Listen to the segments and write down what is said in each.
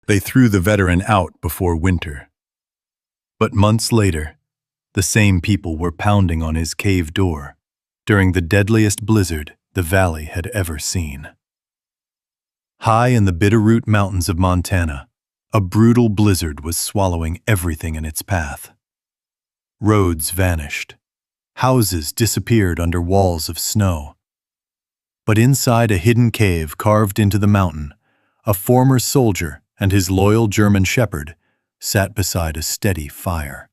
They threw the veteran out before winter. But months later, the same people were pounding on his cave door during the deadliest blizzard the valley had ever seen. High in the Bitterroot Mountains of Montana, a brutal blizzard was swallowing everything in its path. Roads vanished. Houses disappeared under walls of snow. But inside a hidden cave carved into the mountain, a former soldier and his loyal German shepherd sat beside a steady fire.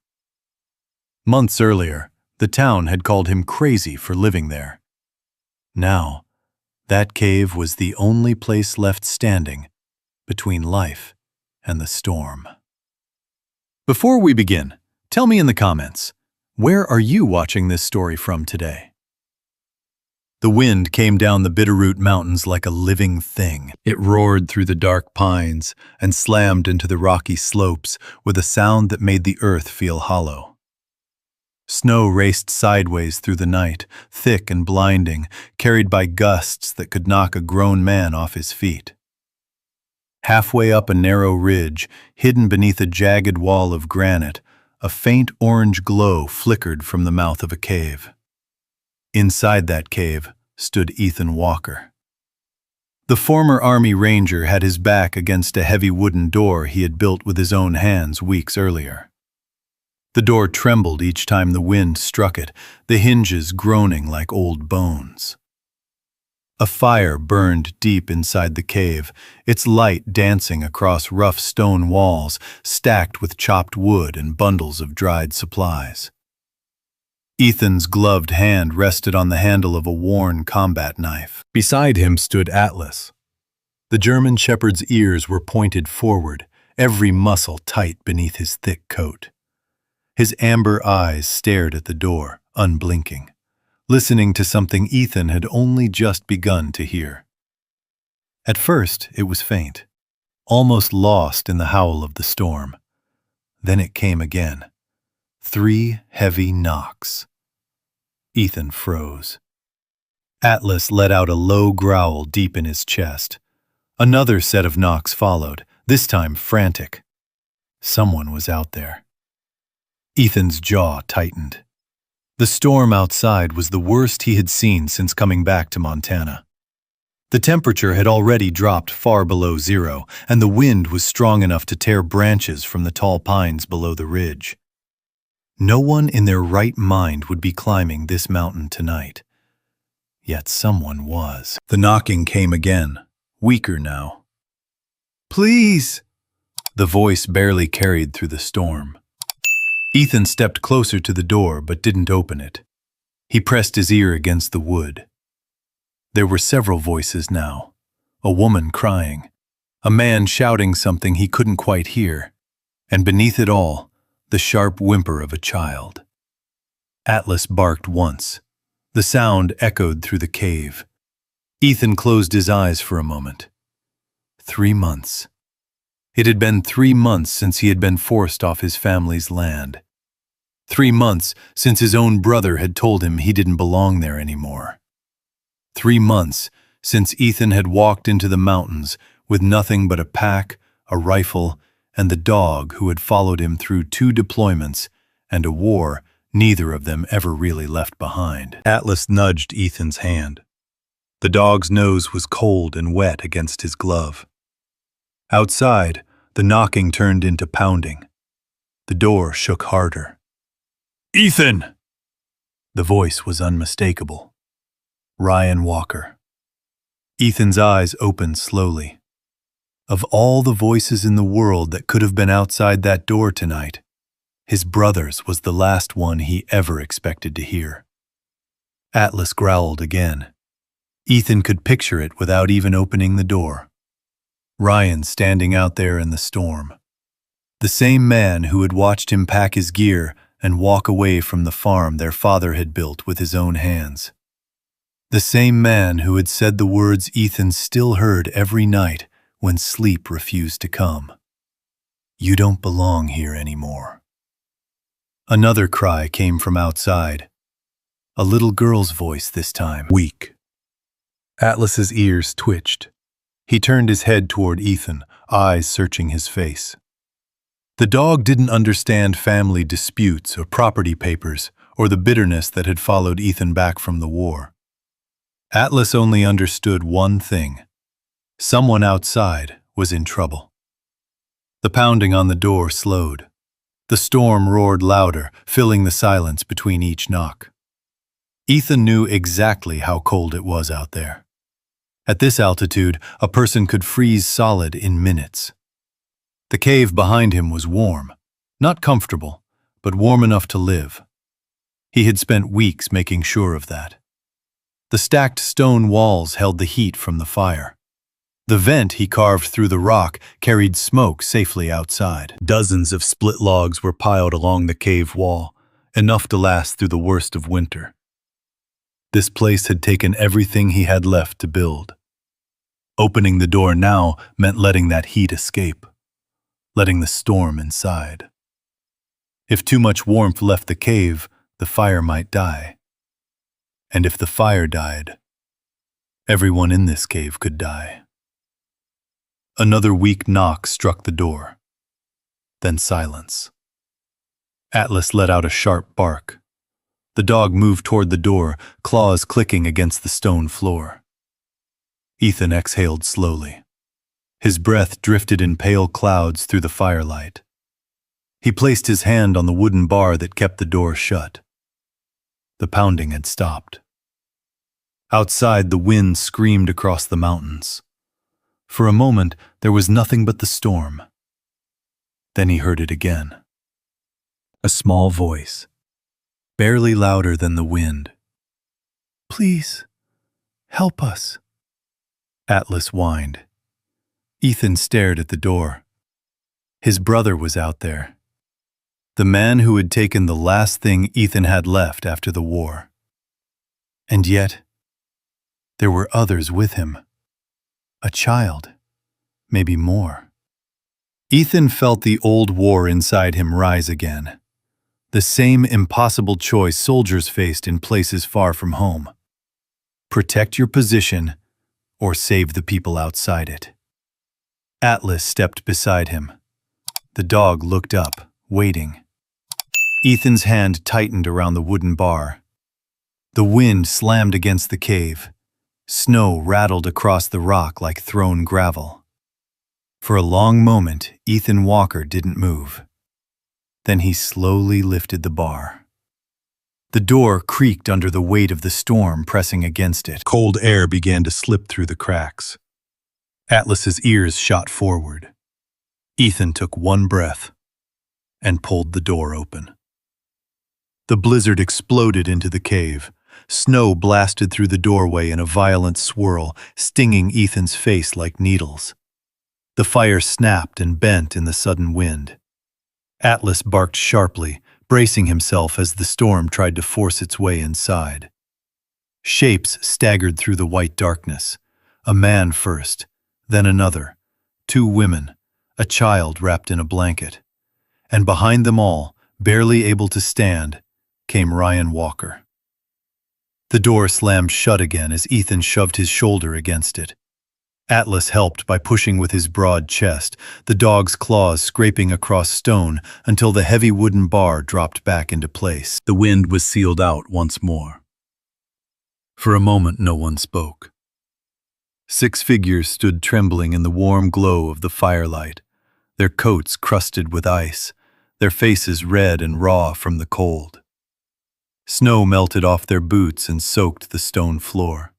Months earlier, the town had called him crazy for living there. Now, that cave was the only place left standing between life and the storm. Before we begin, tell me in the comments, where are you watching this story from today? The wind came down the Bitterroot Mountains like a living thing. It roared through the dark pines and slammed into the rocky slopes with a sound that made the earth feel hollow. Snow raced sideways through the night, thick and blinding, carried by gusts that could knock a grown man off his feet. Halfway up a narrow ridge, hidden beneath a jagged wall of granite, a faint orange glow flickered from the mouth of a cave. Inside that cave stood Ethan Walker. The former Army Ranger had his back against a heavy wooden door he had built with his own hands weeks earlier. The door trembled each time the wind struck it, the hinges groaning like old bones. A fire burned deep inside the cave, its light dancing across rough stone walls stacked with chopped wood and bundles of dried supplies. Ethan's gloved hand rested on the handle of a worn combat knife. Beside him stood Atlas. The German shepherd's ears were pointed forward, every muscle tight beneath his thick coat. His amber eyes stared at the door, unblinking, listening to something Ethan had only just begun to hear. At first, it was faint, almost lost in the howl of the storm. Then it came again. 3 heavy knocks. Ethan froze. Atlas let out a low growl deep in his chest. Another set of knocks followed, this time frantic. Someone was out there. Ethan's jaw tightened. The storm outside was the worst he had seen since coming back to Montana. The temperature had already dropped far below zero, and the wind was strong enough to tear branches from the tall pines below the ridge. No one in their right mind would be climbing this mountain tonight. Yet someone was. The knocking came again, weaker now. "Please!" The voice barely carried through the storm. Ethan stepped closer to the door but didn't open it. He pressed his ear against the wood. There were several voices now. A woman crying, a man shouting something he couldn't quite hear, and beneath it all, the sharp whimper of a child. Atlas barked once. The sound echoed through the cave. Ethan closed his eyes for a moment. 3 months. It had been 3 months since he had been forced off his family's land. 3 months since his own brother had told him he didn't belong there anymore. 3 months since Ethan had walked into the mountains with nothing but a pack, a rifle, and the dog who had followed him through 2 deployments and a war neither of them ever really left behind. Atlas nudged Ethan's hand. The dog's nose was cold and wet against his glove. Outside, the knocking turned into pounding. The door shook harder. "Ethan!" The voice was unmistakable. Ryan Walker. Ethan's eyes opened slowly. Of all the voices in the world that could have been outside that door tonight, his brother's was the last one he ever expected to hear. Atlas growled again. Ethan could picture it without even opening the door. Ryan standing out there in the storm. The same man who had watched him pack his gear and walk away from the farm their father had built with his own hands. The same man who had said the words Ethan still heard every night when sleep refused to come. "You don't belong here anymore." Another cry came from outside. A little girl's voice this time, weak. Atlas's ears twitched. He turned his head toward Ethan, eyes searching his face. The dog didn't understand family disputes or property papers or the bitterness that had followed Ethan back from the war. Atlas only understood one thing. Someone outside was in trouble. The pounding on the door slowed. The storm roared louder, filling the silence between each knock. Ethan knew exactly how cold it was out there. At this altitude, a person could freeze solid in minutes. The cave behind him was warm, not comfortable, but warm enough to live. He had spent weeks making sure of that. The stacked stone walls held the heat from the fire. The vent he carved through the rock carried smoke safely outside. Dozens of split logs were piled along the cave wall, enough to last through the worst of winter. This place had taken everything he had left to build. Opening the door now meant letting that heat escape, letting the storm inside. If too much warmth left the cave, the fire might die. And if the fire died, everyone in this cave could die. Another weak knock struck the door. Then silence. Atlas let out a sharp bark. The dog moved toward the door, claws clicking against the stone floor. Ethan exhaled slowly. His breath drifted in pale clouds through the firelight. He placed his hand on the wooden bar that kept the door shut. The pounding had stopped. Outside, the wind screamed across the mountains. For a moment, there was nothing but the storm. Then he heard it again. A small voice, barely louder than the wind. "Please, help us." Atlas whined. Ethan stared at the door. His brother was out there. The man who had taken the last thing Ethan had left after the war. And yet, there were others with him. A child, maybe more. Ethan felt the old war inside him rise again. The same impossible choice soldiers faced in places far from home. Protect your position or save the people outside it. Atlas stepped beside him. The dog looked up, waiting. Ethan's hand tightened around the wooden bar. The wind slammed against the cave. Snow rattled across the rock like thrown gravel. For a long moment, Ethan Walker didn't move. Then he slowly lifted the bar. The door creaked under the weight of the storm pressing against it. Cold air began to slip through the cracks. Atlas's ears shot forward. Ethan took one breath and pulled the door open. The blizzard exploded into the cave. Snow blasted through the doorway in a violent swirl, stinging Ethan's face like needles. The fire snapped and bent in the sudden wind. Atlas barked sharply, bracing himself as the storm tried to force its way inside. Shapes staggered through the white darkness. A man first, then another, 2 women, a child wrapped in a blanket. And behind them all, barely able to stand, came Ryan Walker. The door slammed shut again as Ethan shoved his shoulder against it. Atlas helped by pushing with his broad chest, the dog's claws scraping across stone until the heavy wooden bar dropped back into place. The wind was sealed out once more. For a moment, no one spoke. 6 figures stood trembling in the warm glow of the firelight, their coats crusted with ice, their faces red and raw from the cold. Snow melted off their boots and soaked the stone floor.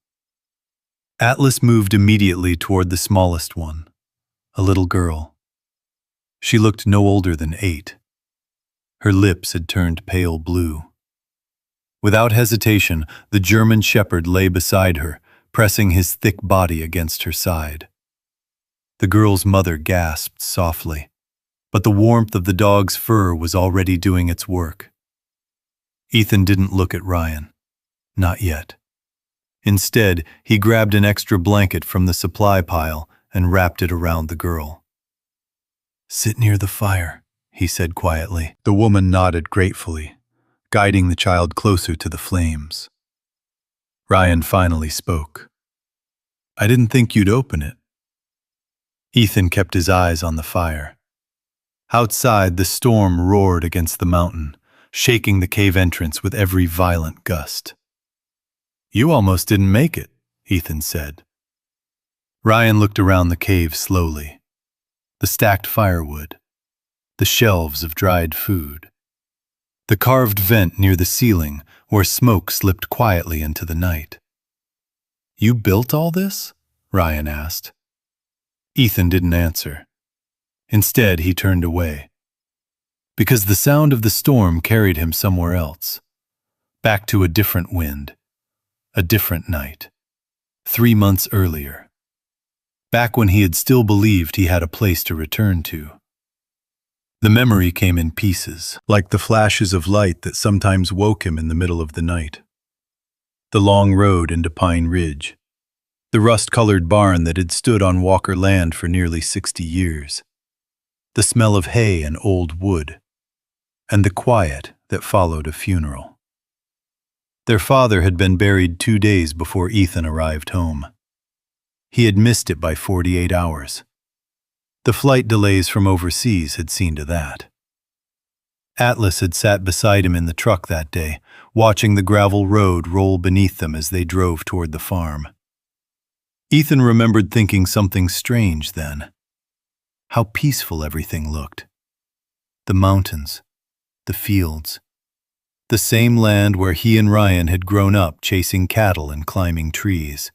Atlas moved immediately toward the smallest one, a little girl. She looked no older than 8. Her lips had turned pale blue. Without hesitation, the German shepherd lay beside her, pressing his thick body against her side. The girl's mother gasped softly, but the warmth of the dog's fur was already doing its work. Ethan didn't look at Ryan. Not yet. Instead, he grabbed an extra blanket from the supply pile and wrapped it around the girl. "Sit near the fire," he said quietly. The woman nodded gratefully, guiding the child closer to the flames. Ryan finally spoke. "I didn't think you'd open it. Ethan kept his eyes on the fire. Outside, the storm roared against the mountain, shaking the cave entrance with every violent gust. "You almost didn't make it," Ethan said. Ryan looked around the cave slowly. The stacked firewood, the shelves of dried food, the carved vent near the ceiling where smoke slipped quietly into the night. "You built all this?" Ryan asked. Ethan didn't answer. Instead, he turned away, because the sound of the storm carried him somewhere else, back to a different wind, a different night, 3 months earlier, back when he had still believed he had a place to return to. The memory came in pieces, like the flashes of light that sometimes woke him in the middle of the night. The long road into Pine Ridge, the rust-colored barn that had stood on Walker land for nearly 60 years, the smell of hay and old wood, and the quiet that followed a funeral. Their father had been buried 2 days before Ethan arrived home. He had missed it by 48 hours. The flight delays from overseas had seen to that. Atlas had sat beside him in the truck that day, watching the gravel road roll beneath them as they drove toward the farm. Ethan remembered thinking something strange then. How peaceful everything looked. The mountains, the fields, the same land where he and Ryan had grown up chasing cattle and climbing trees.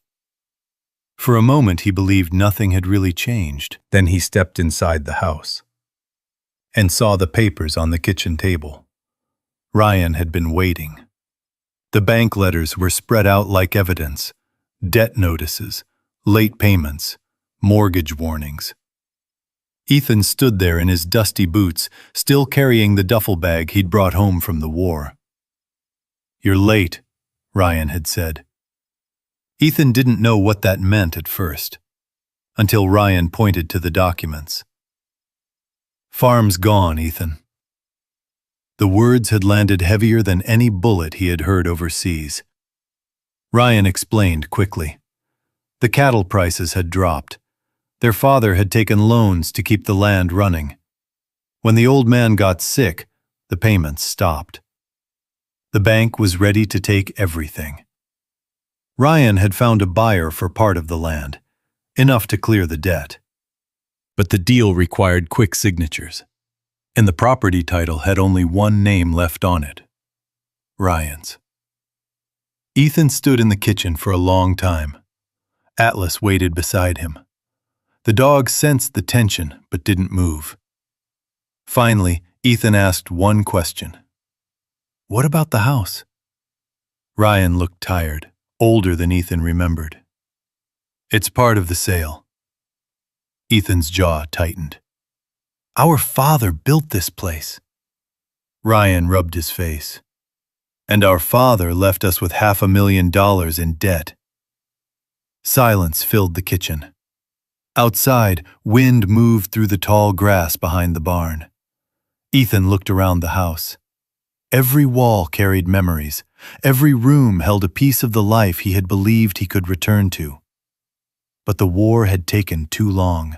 For a moment he believed nothing had really changed. Then he stepped inside the house and saw the papers on the kitchen table. Ryan had been waiting. The bank letters were spread out like evidence, debt notices, late payments, mortgage warnings. Ethan stood there in his dusty boots, still carrying the duffel bag he'd brought home from the war. "You're late," Ryan had said. Ethan didn't know what that meant at first, until Ryan pointed to the documents. "Farm's gone, Ethan." The words had landed heavier than any bullet he had heard overseas. Ryan explained quickly. The cattle prices had dropped. Their father had taken loans to keep the land running. When the old man got sick, the payments stopped. The bank was ready to take everything. Ryan had found a buyer for part of the land, enough to clear the debt. But the deal required quick signatures, and the property title had only one name left on it: Ryan's. Ethan stood in the kitchen for a long time. Atlas waited beside him. The dog sensed the tension but didn't move. Finally, Ethan asked one question. "What about the house?" Ryan looked tired, older than Ethan remembered. "It's part of the sale." Ethan's jaw tightened. "Our father built this place." Ryan rubbed his face. "And our father left us with $500,000 in debt." Silence filled the kitchen. Outside, wind moved through the tall grass behind the barn. Ethan looked around the house. Every wall carried memories. Every room held a piece of the life he had believed he could return to. But the war had taken too long,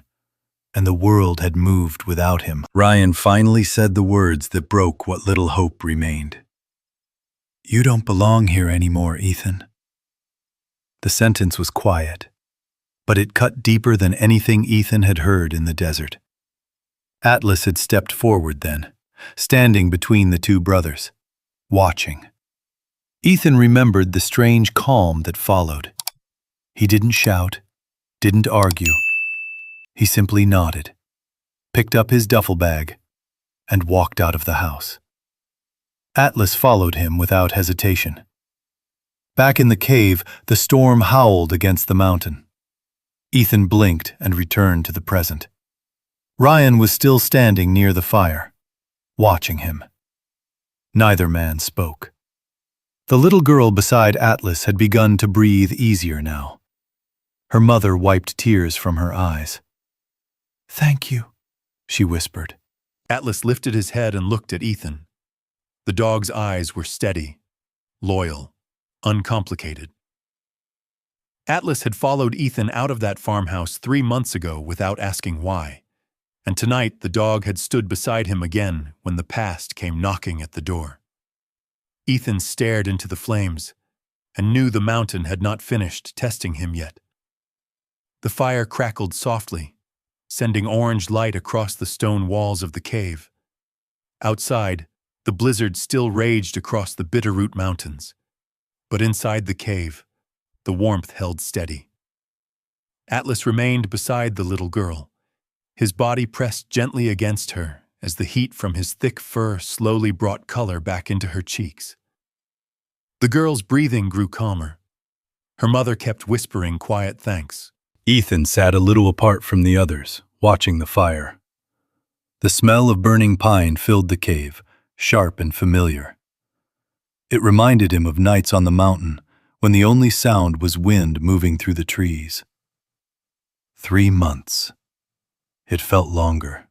and the world had moved without him. Ryan finally said the words that broke what little hope remained. "You don't belong here anymore, Ethan." The sentence was quiet, but it cut deeper than anything Ethan had heard in the desert. Atlas had stepped forward then, standing between the two brothers, watching. Ethan remembered the strange calm that followed. He didn't shout, didn't argue. He simply nodded, picked up his duffel bag, and walked out of the house. Atlas followed him without hesitation. Back in the cave, the storm howled against the mountain. Ethan blinked and returned to the present. Ryan was still standing near the fire, watching him. Neither man spoke. The little girl beside Atlas had begun to breathe easier now. Her mother wiped tears from her eyes. "Thank you," she whispered. Atlas lifted his head and looked at Ethan. The dog's eyes were steady, loyal, uncomplicated. Atlas had followed Ethan out of that farmhouse 3 months ago without asking why, and tonight the dog had stood beside him again when the past came knocking at the door. Ethan stared into the flames and knew the mountain had not finished testing him yet. The fire crackled softly, sending orange light across the stone walls of the cave. Outside, the blizzard still raged across the Bitterroot Mountains, but inside the cave, the warmth held steady. Atlas remained beside the little girl, his body pressed gently against her as the heat from his thick fur slowly brought color back into her cheeks. The girl's breathing grew calmer. Her mother kept whispering quiet thanks. Ethan sat a little apart from the others, watching the fire. The smell of burning pine filled the cave, sharp and familiar. It reminded him of nights on the mountain when the only sound was wind moving through the trees. 3 months. It felt longer.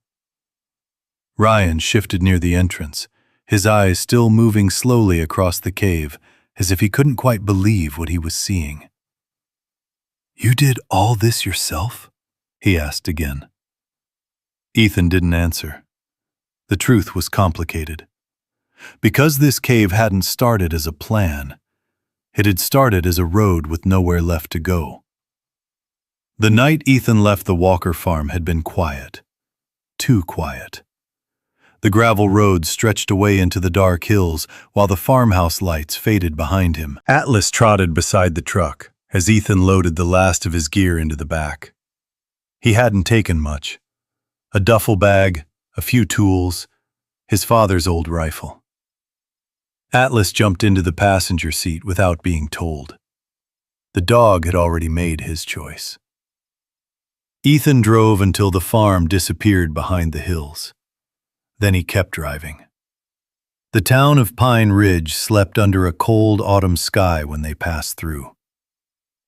Ryan shifted near the entrance, his eyes still moving slowly across the cave, as if he couldn't quite believe what he was seeing. "You did all this yourself?" he asked again. Ethan didn't answer. The truth was complicated. Because this cave hadn't started as a plan, it had started as a road with nowhere left to go. The night Ethan left the Walker farm had been quiet. Too quiet. The gravel road stretched away into the dark hills while the farmhouse lights faded behind him. Atlas trotted beside the truck as Ethan loaded the last of his gear into the back. He hadn't taken much. A duffel bag, a few tools, his father's old rifle. Atlas jumped into the passenger seat without being told. The dog had already made his choice. Ethan drove until the farm disappeared behind the hills. Then he kept driving. The town of Pine Ridge slept under a cold autumn sky when they passed through.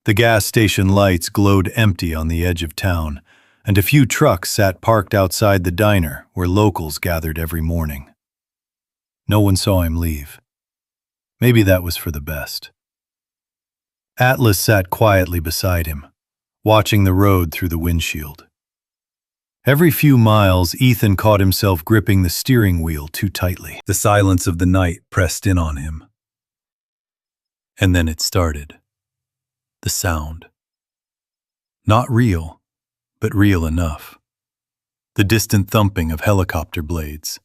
The gas station lights glowed empty on the edge of town, and a few trucks sat parked outside the diner where locals gathered every morning. No one saw him leave. Maybe that was for the best. Atlas sat quietly beside him, watching the road through the windshield. Every few miles, Ethan caught himself gripping the steering wheel too tightly. The silence of the night pressed in on him. And then it started. The sound. Not real, but real enough. The distant thumping of helicopter blades.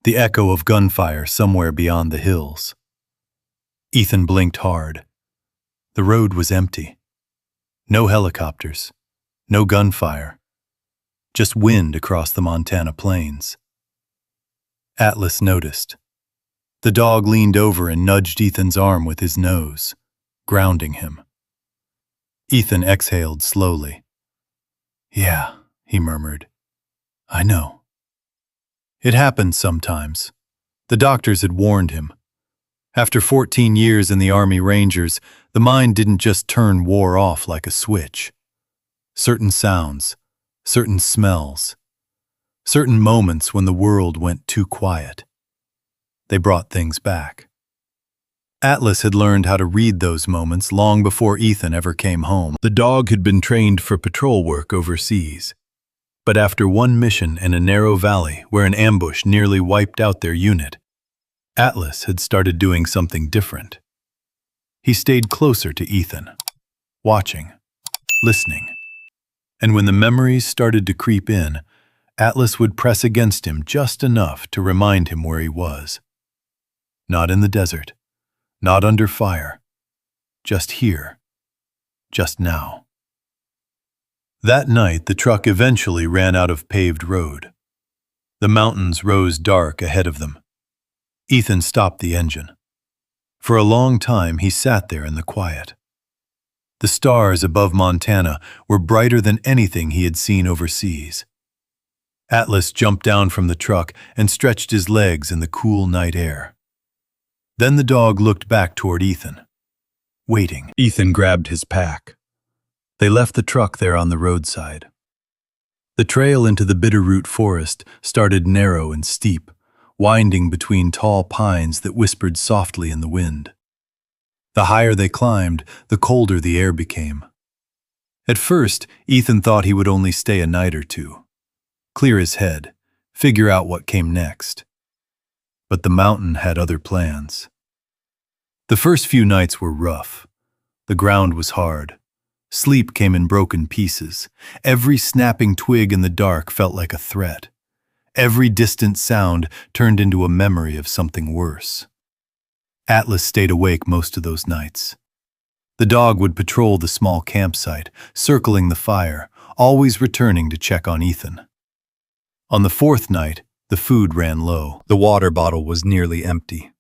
The echo of gunfire somewhere beyond the hills. Ethan blinked hard. The road was empty. No helicopters. No gunfire. Just wind across the Montana plains. Atlas noticed. The dog leaned over and nudged Ethan's arm with his nose, grounding him. Ethan exhaled slowly. "Yeah," he murmured. "I know." It happened sometimes. The doctors had warned him. After 14 years in the Army Rangers, the mind didn't just turn war off like a switch. Certain sounds, certain smells, certain moments when the world went too quiet. They brought things back. Atlas had learned how to read those moments long before Ethan ever came home. The dog had been trained for patrol work overseas. But after one mission in a narrow valley where an ambush nearly wiped out their unit, Atlas had started doing something different. He stayed closer to Ethan, watching, listening. And when the memories started to creep in, Atlas would press against him just enough to remind him where he was. Not in the desert, not under fire, just here, just now. That night, the truck eventually ran out of paved road. The mountains rose dark ahead of them. Ethan stopped the engine. For a long time, he sat there in the quiet. The stars above Montana were brighter than anything he had seen overseas. Atlas jumped down from the truck and stretched his legs in the cool night air. Then the dog looked back toward Ethan, waiting. Ethan grabbed his pack. They left the truck there on the roadside. The trail into the Bitterroot forest started narrow and steep, winding between tall pines that whispered softly in the wind. The higher they climbed, the colder the air became, At first, Ethan thought he would only stay a night or two, clear his head, figure out what came next. But the mountain had other plans. The first few nights were rough. The ground was hard. Sleep came in broken pieces. Every snapping twig in the dark felt like a threat. Every distant sound turned into a memory of something worse. Atlas stayed awake most of those nights. The dog would patrol the small campsite, circling the fire, always returning to check on Ethan. On the fourth night, the food ran low. The water bottle was nearly empty.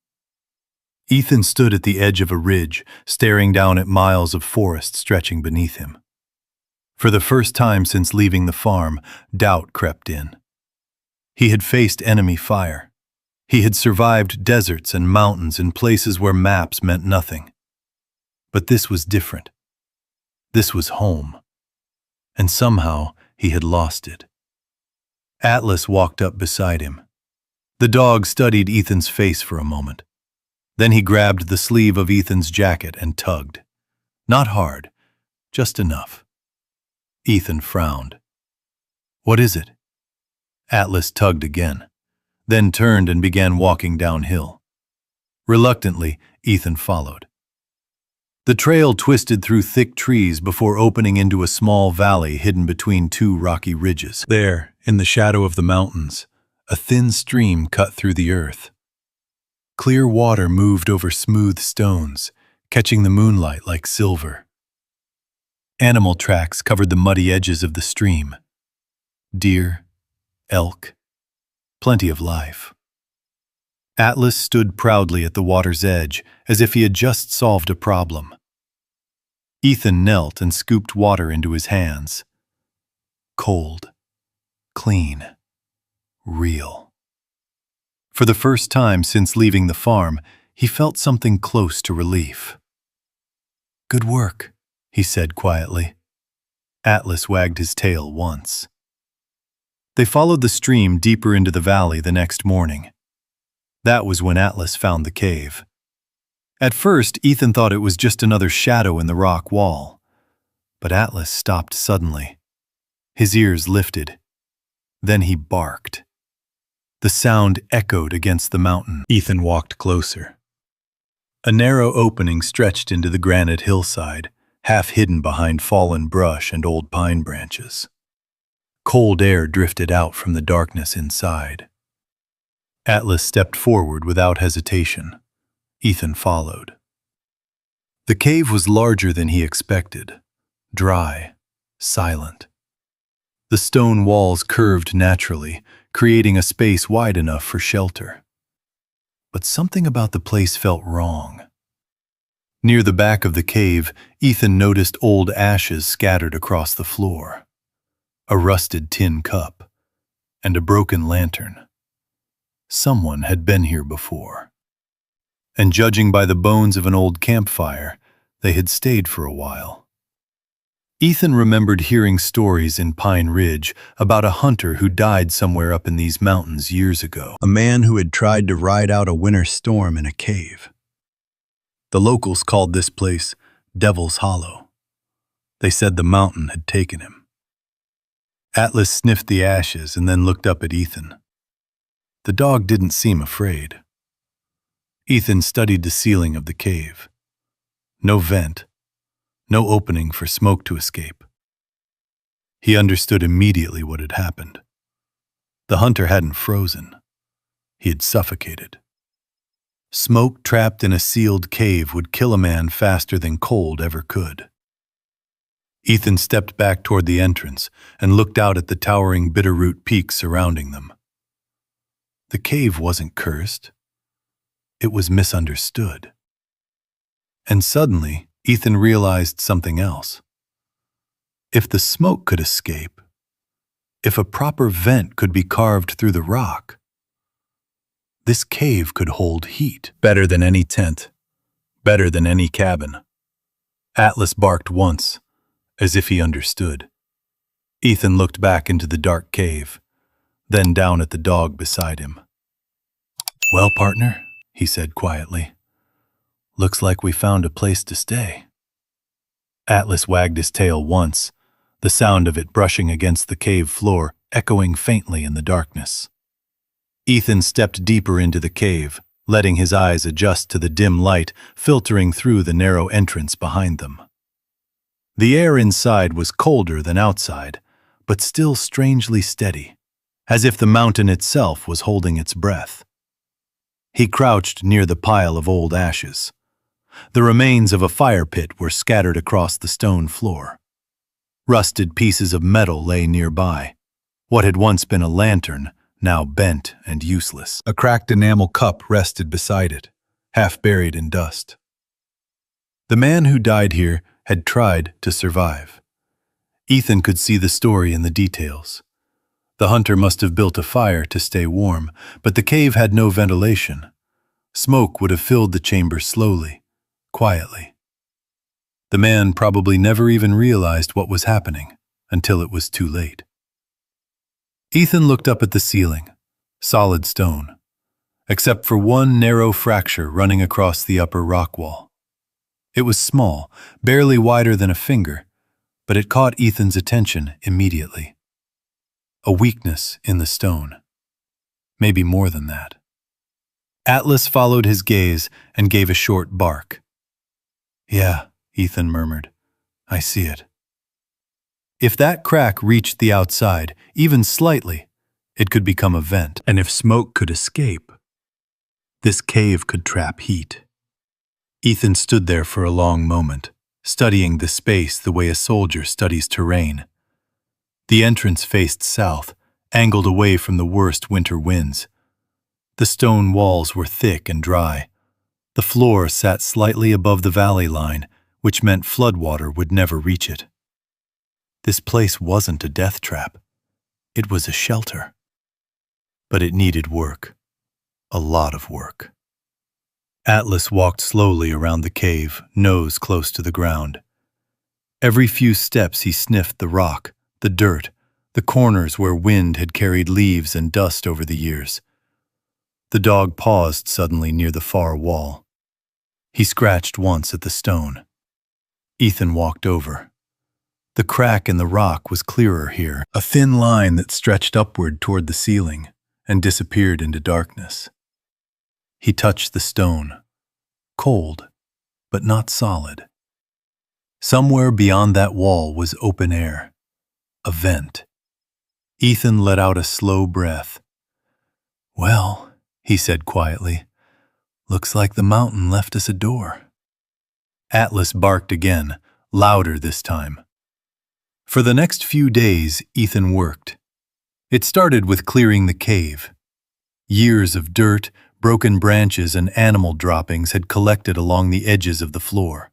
Ethan stood at the edge of a ridge, staring down at miles of forest stretching beneath him. For the first time since leaving the farm, doubt crept in. He had faced enemy fire. He had survived deserts and mountains in places where maps meant nothing. But this was different. This was home. And somehow he had lost it. Atlas walked up beside him. The dog studied Ethan's face for a moment. Then he grabbed the sleeve of Ethan's jacket and tugged. Not hard, just enough. Ethan frowned. "What is it?" Atlas tugged again, then turned and began walking downhill. Reluctantly, Ethan followed. The trail twisted through thick trees before opening into a small valley hidden between two rocky ridges. There, in the shadow of the mountains, a thin stream cut through the earth. Clear water moved over smooth stones, catching the moonlight like silver. Animal tracks covered the muddy edges of the stream. Deer, elk, plenty of life. Atlas stood proudly at the water's edge, as if he had just solved a problem. Ethan knelt and scooped water into his hands. Cold, clean, real. For the first time since leaving the farm, he felt something close to relief. "Good work," he said quietly. Atlas wagged his tail once. They followed the stream deeper into the valley the next morning. That was when Atlas found the cave. At first, Ethan thought it was just another shadow in the rock wall. But Atlas stopped suddenly. His ears lifted. Then he barked. The sound echoed against the mountain. Ethan walked closer. A narrow opening stretched into the granite hillside, half hidden behind fallen brush and old pine branches. Cold air drifted out from the darkness inside. Atlas stepped forward without hesitation. Ethan followed. The cave was larger than he expected, dry, silent. The stone walls curved naturally, creating a space wide enough for shelter. But something about the place felt wrong. Near the back of the cave, Ethan noticed old ashes scattered across the floor, a rusted tin cup, and a broken lantern. Someone had been here before. And judging by the bones of an old campfire, they had stayed for a while. Ethan remembered hearing stories in Pine Ridge about a hunter who died somewhere up in these mountains years ago. A man who had tried to ride out a winter storm in a cave. The locals called this place Devil's Hollow. They said the mountain had taken him. Atlas sniffed the ashes and then looked up at Ethan. The dog didn't seem afraid. Ethan studied the ceiling of the cave. No vent, no opening for smoke to escape. He understood immediately what had happened. The hunter hadn't frozen. He had suffocated. Smoke trapped in a sealed cave would kill a man faster than cold ever could. Ethan stepped back toward the entrance and looked out at the towering Bitterroot peaks surrounding them. The cave wasn't cursed. It was misunderstood. And suddenly, Ethan realized something else. If the smoke could escape, if a proper vent could be carved through the rock, this cave could hold heat. Better than any tent, better than any cabin. Atlas barked once, as if he understood. Ethan looked back into the dark cave, then down at the dog beside him. "Well, partner," he said quietly, "looks like we found a place to stay." Atlas wagged his tail once, the sound of it brushing against the cave floor echoing faintly in the darkness. Ethan stepped deeper into the cave, letting his eyes adjust to the dim light filtering through the narrow entrance behind them. The air inside was colder than outside, but still strangely steady, as if the mountain itself was holding its breath. He crouched near the pile of old ashes. The remains of a fire pit were scattered across the stone floor. Rusted pieces of metal lay nearby. What had once been a lantern, now bent and useless. A cracked enamel cup rested beside it, half buried in dust. The man who died here had tried to survive. Ethan could see the story in the details. The hunter must have built a fire to stay warm, but the cave had no ventilation. Smoke would have filled the chamber slowly, quietly. The man probably never even realized what was happening until it was too late. Ethan looked up at the ceiling, solid stone, except for one narrow fracture running across the upper rock wall. It was small, barely wider than a finger, but it caught Ethan's attention immediately. A weakness in the stone. Maybe more than that. Atlas followed his gaze and gave a short bark. "Yeah," Ethan murmured. "I see it." If that crack reached the outside, even slightly, it could become a vent. And if smoke could escape, this cave could trap heat. Ethan stood there for a long moment, studying the space the way a soldier studies terrain. The entrance faced south, angled away from the worst winter winds. The stone walls were thick and dry. The floor sat slightly above the valley line, which meant floodwater would never reach it. This place wasn't a death trap. It was a shelter. But it needed work. A lot of work. Atlas walked slowly around the cave, nose close to the ground. Every few steps he sniffed the rock, the dirt, the corners where wind had carried leaves and dust over the years. The dog paused suddenly near the far wall. He scratched once at the stone. Ethan walked over. The crack in the rock was clearer here, a thin line that stretched upward toward the ceiling and disappeared into darkness. He touched the stone, cold, but not solid. Somewhere beyond that wall was open air, a vent. Ethan let out a slow breath. "Well," he said quietly, "looks like the mountain left us a door." Atlas barked again, louder this time. For the next few days, Ethan worked. It started with clearing the cave. Years of dirt, broken branches, and animal droppings had collected along the edges of the floor.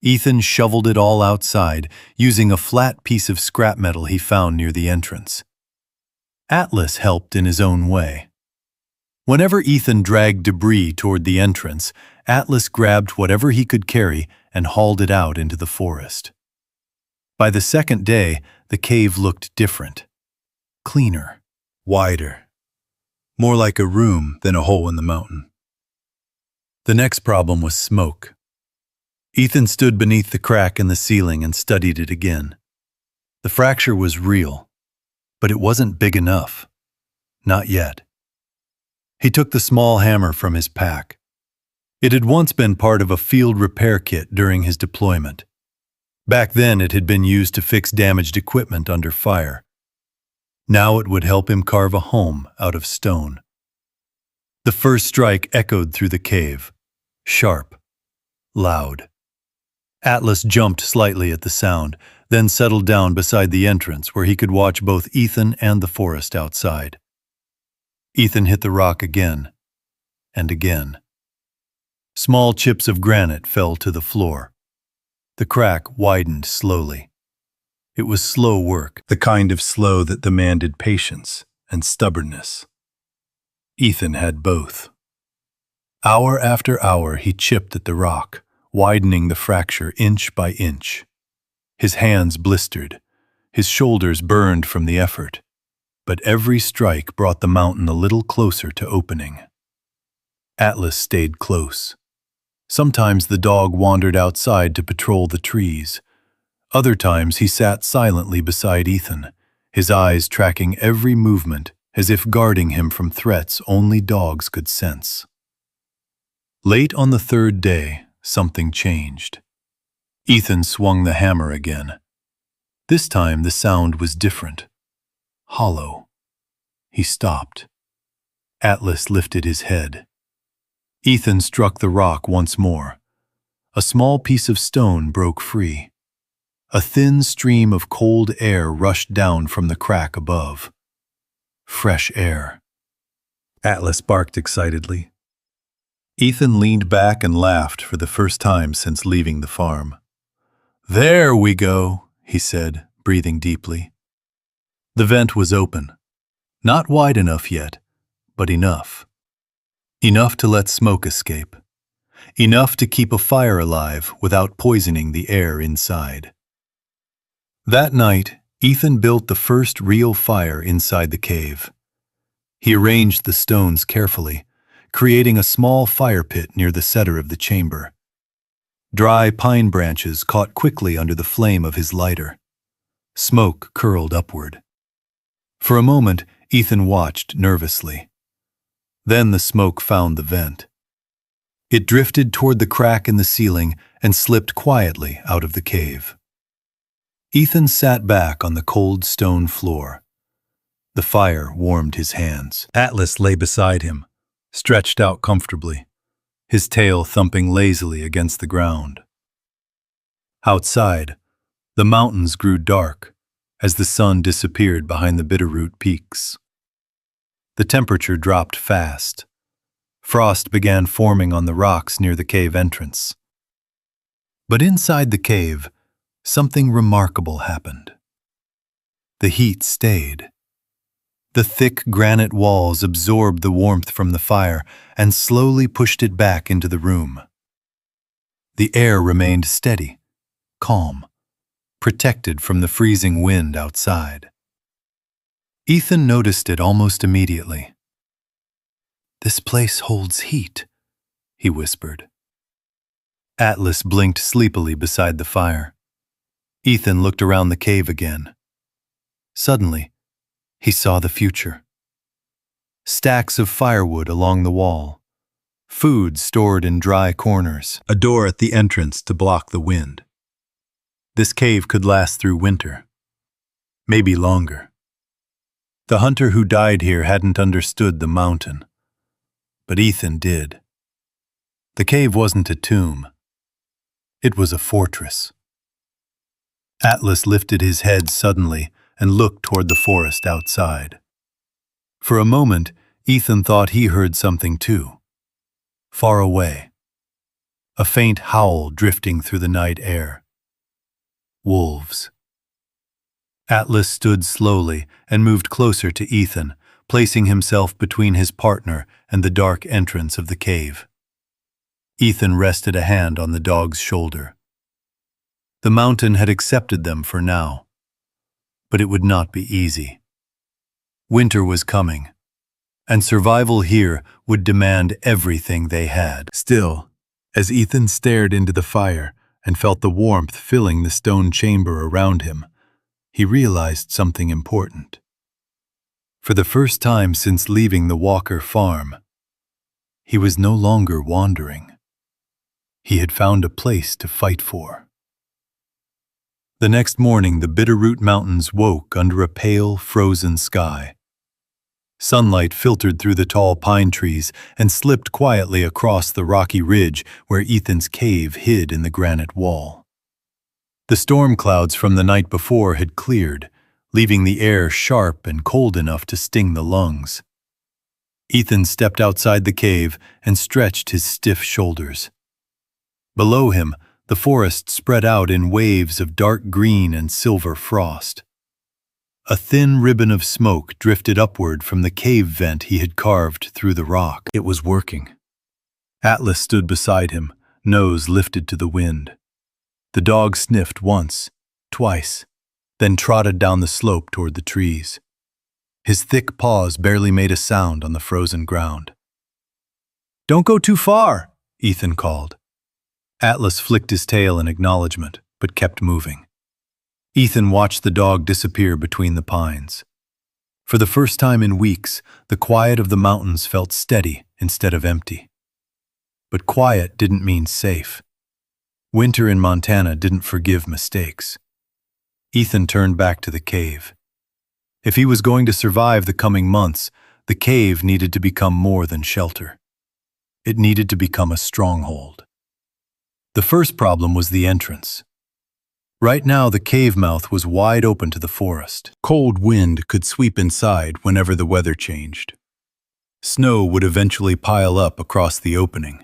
Ethan shoveled it all outside, using a flat piece of scrap metal he found near the entrance. Atlas helped in his own way. Whenever Ethan dragged debris toward the entrance, Atlas grabbed whatever he could carry and hauled it out into the forest. By the second day, the cave looked different. Cleaner, wider. More like a room than a hole in the mountain. The next problem was smoke. Ethan stood beneath the crack in the ceiling and studied it again. The fracture was real, but it wasn't big enough. Not yet. He took the small hammer from his pack. It had once been part of a field repair kit during his deployment. Back then, it had been used to fix damaged equipment under fire. Now it would help him carve a home out of stone. The first strike echoed through the cave, sharp, loud. Atlas jumped slightly at the sound, then settled down beside the entrance where he could watch both Ethan and the forest outside. Ethan hit the rock again, and again. Small chips of granite fell to the floor. The crack widened slowly. It was slow work, the kind of slow that demanded patience and stubbornness. Ethan had both. Hour after hour he chipped at the rock, widening the fracture inch by inch. His hands blistered, his shoulders burned from the effort, but every strike brought the mountain a little closer to opening. Atlas stayed close, Sometimes the dog wandered outside to patrol the trees. Other times he sat silently beside Ethan, his eyes tracking every movement as if guarding him from threats only dogs could sense. Late on the third day, something changed. Ethan swung the hammer again. This time the sound was different. Hollow. He stopped. Atlas lifted his head. Ethan struck the rock once more. A small piece of stone broke free. A thin stream of cold air rushed down from the crack above. Fresh air. Atlas barked excitedly. Ethan leaned back and laughed for the first time since leaving the farm. "There we go," he said, breathing deeply. The vent was open. Not wide enough yet, but enough. Enough to let smoke escape. Enough to keep a fire alive without poisoning the air inside. That night, Ethan built the first real fire inside the cave. He arranged the stones carefully, creating a small fire pit near the center of the chamber. Dry pine branches caught quickly under the flame of his lighter. Smoke curled upward. For a moment, Ethan watched nervously. Then the smoke found the vent. It drifted toward the crack in the ceiling and slipped quietly out of the cave. Ethan sat back on the cold stone floor. The fire warmed his hands. Atlas lay beside him, stretched out comfortably, his tail thumping lazily against the ground. Outside, the mountains grew dark as the sun disappeared behind the Bitterroot peaks. The temperature dropped fast. Frost began forming on the rocks near the cave entrance. But inside the cave, something remarkable happened. The heat stayed. The thick granite walls absorbed the warmth from the fire and slowly pushed it back into the room. The air remained steady, calm, protected from the freezing wind outside. Ethan noticed it almost immediately. "This place holds heat," he whispered. Atlas blinked sleepily beside the fire. Ethan looked around the cave again. Suddenly, he saw the future. Stacks of firewood along the wall, food stored in dry corners, a door at the entrance to block the wind. This cave could last through winter, maybe longer. The hunter who died here hadn't understood the mountain, but Ethan did. The cave wasn't a tomb. It was a fortress. Atlas lifted his head suddenly and looked toward the forest outside. For a moment, Ethan thought he heard something too. Far away. A faint howl drifting through the night air. Wolves. Atlas stood slowly and moved closer to Ethan, placing himself between his partner and the dark entrance of the cave. Ethan rested a hand on the dog's shoulder. The mountain had accepted them for now, but it would not be easy. Winter was coming, and survival here would demand everything they had. Still, as Ethan stared into the fire and felt the warmth filling the stone chamber around him, he realized something important. For the first time since leaving the Walker farm, he was no longer wandering. He had found a place to fight for. The next morning, the Bitterroot Mountains woke under a pale, frozen sky. Sunlight filtered through the tall pine trees and slipped quietly across the rocky ridge where Ethan's cave hid in the granite wall. The storm clouds from the night before had cleared, leaving the air sharp and cold enough to sting the lungs. Ethan stepped outside the cave and stretched his stiff shoulders. Below him, the forest spread out in waves of dark green and silver frost. A thin ribbon of smoke drifted upward from the cave vent he had carved through the rock. It was working. Atlas stood beside him, nose lifted to the wind. The dog sniffed once, twice, then trotted down the slope toward the trees. His thick paws barely made a sound on the frozen ground. "Don't go too far," Ethan called. Atlas flicked his tail in acknowledgement, but kept moving. Ethan watched the dog disappear between the pines. For the first time in weeks, the quiet of the mountains felt steady instead of empty. But quiet didn't mean safe. Winter in Montana didn't forgive mistakes. Ethan turned back to the cave. If he was going to survive the coming months, the cave needed to become more than shelter. It needed to become a stronghold. The first problem was the entrance. Right now, the cave mouth was wide open to the forest. Cold wind could sweep inside whenever the weather changed. Snow would eventually pile up across the opening.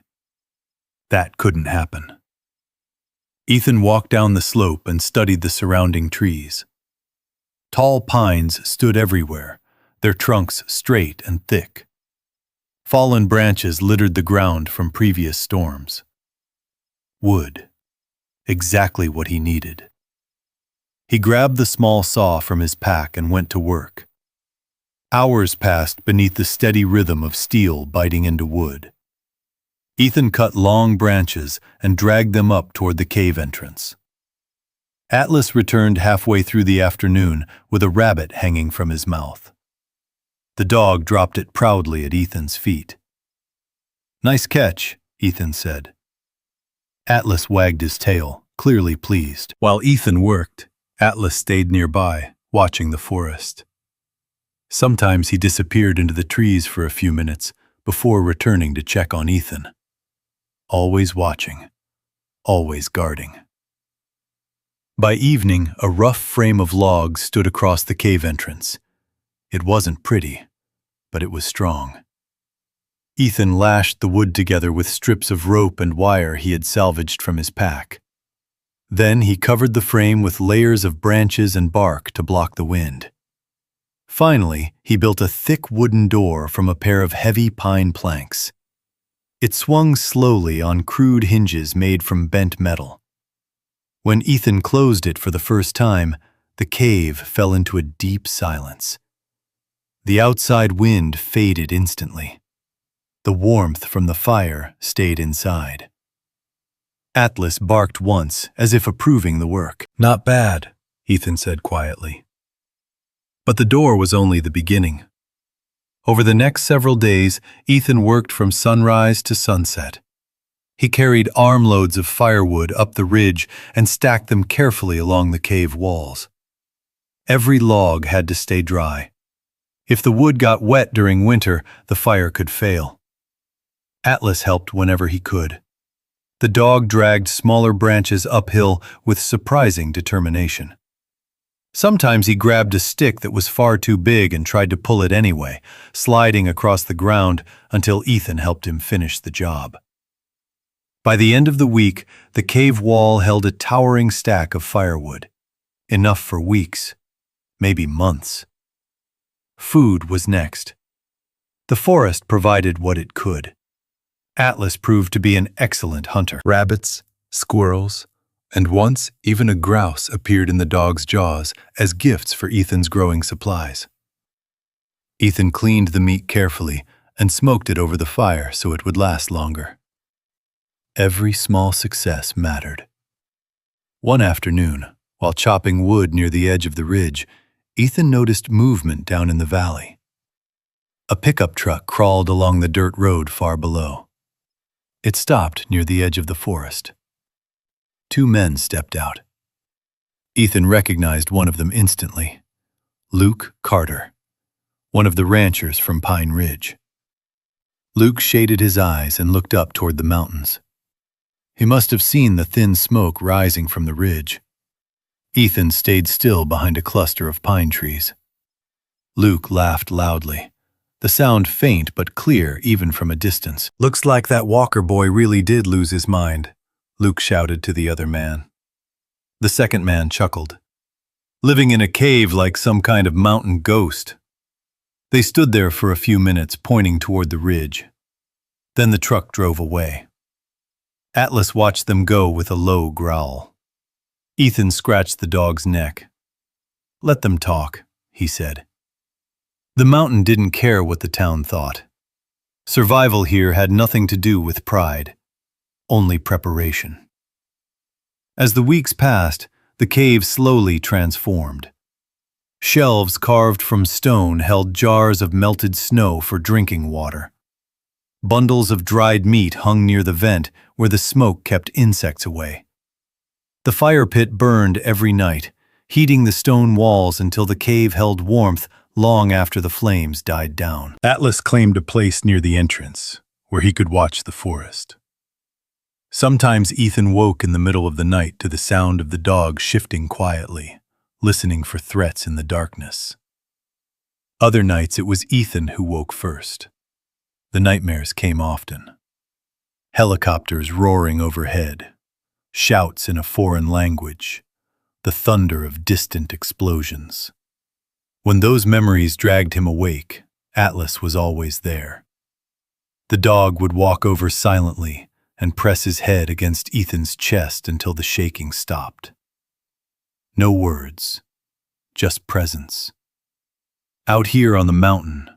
That couldn't happen. Ethan walked down the slope and studied the surrounding trees. Tall pines stood everywhere, their trunks straight and thick. Fallen branches littered the ground from previous storms. Wood. Exactly what he needed. He grabbed the small saw from his pack and went to work. Hours passed beneath the steady rhythm of steel biting into wood. Ethan cut long branches and dragged them up toward the cave entrance. Atlas returned halfway through the afternoon with a rabbit hanging from his mouth. The dog dropped it proudly at Ethan's feet. "Nice catch," Ethan said. Atlas wagged his tail, clearly pleased. While Ethan worked, Atlas stayed nearby, watching the forest. Sometimes he disappeared into the trees for a few minutes before returning to check on Ethan. Always watching, always guarding. By evening, a rough frame of logs stood across the cave entrance. It wasn't pretty, but it was strong. Ethan lashed the wood together with strips of rope and wire he had salvaged from his pack. Then he covered the frame with layers of branches and bark to block the wind. Finally, he built a thick wooden door from a pair of heavy pine planks. It swung slowly on crude hinges made from bent metal. When Ethan closed it for the first time, the cave fell into a deep silence. The outside wind faded instantly. The warmth from the fire stayed inside. Atlas barked once, as if approving the work. "Not bad," Ethan said quietly. But the door was only the beginning. Over the next several days, Ethan worked from sunrise to sunset. He carried armloads of firewood up the ridge and stacked them carefully along the cave walls. Every log had to stay dry. If the wood got wet during winter, the fire could fail. Atlas helped whenever he could. The dog dragged smaller branches uphill with surprising determination. Sometimes he grabbed a stick that was far too big and tried to pull it anyway, sliding across the ground until Ethan helped him finish the job. By the end of the week, the cave wall held a towering stack of firewood, enough for weeks, maybe months. Food was next. The forest provided what it could. Atlas proved to be an excellent hunter. Rabbits, squirrels, and once even a grouse appeared in the dog's jaws as gifts for Ethan's growing supplies. Ethan cleaned the meat carefully and smoked it over the fire so it would last longer. Every small success mattered. One afternoon, while chopping wood near the edge of the ridge, Ethan noticed movement down in the valley. A pickup truck crawled along the dirt road far below. It stopped near the edge of the forest. Two men stepped out. Ethan recognized one of them instantly. Luke Carter, one of the ranchers from Pine Ridge. Luke shaded his eyes and looked up toward the mountains. He must have seen the thin smoke rising from the ridge. Ethan stayed still behind a cluster of pine trees. Luke laughed loudly, the sound faint but clear even from a distance. "Looks like that Walker boy really did lose his mind," Luke shouted to the other man. The second man chuckled. "Living in a cave like some kind of mountain ghost." They stood there for a few minutes, pointing toward the ridge. Then the truck drove away. Atlas watched them go with a low growl. Ethan scratched the dog's neck. "Let them talk," he said. The mountain didn't care what the town thought. Survival here had nothing to do with pride, only preparation. As the weeks passed, the cave slowly transformed. Shelves carved from stone held jars of melted snow for drinking water. Bundles of dried meat hung near the vent where the smoke kept insects away. The fire pit burned every night, heating the stone walls until the cave held warmth long after the flames died down. Atlas claimed a place near the entrance, where he could watch the forest. Sometimes Ethan woke in the middle of the night to the sound of the dog shifting quietly, listening for threats in the darkness. Other nights it was Ethan who woke first. The nightmares came often. Helicopters roaring overhead, shouts in a foreign language, the thunder of distant explosions. When those memories dragged him awake, Atlas was always there. The dog would walk over silently and press his head against Ethan's chest until the shaking stopped. No words, just presence. Out here on the mountain,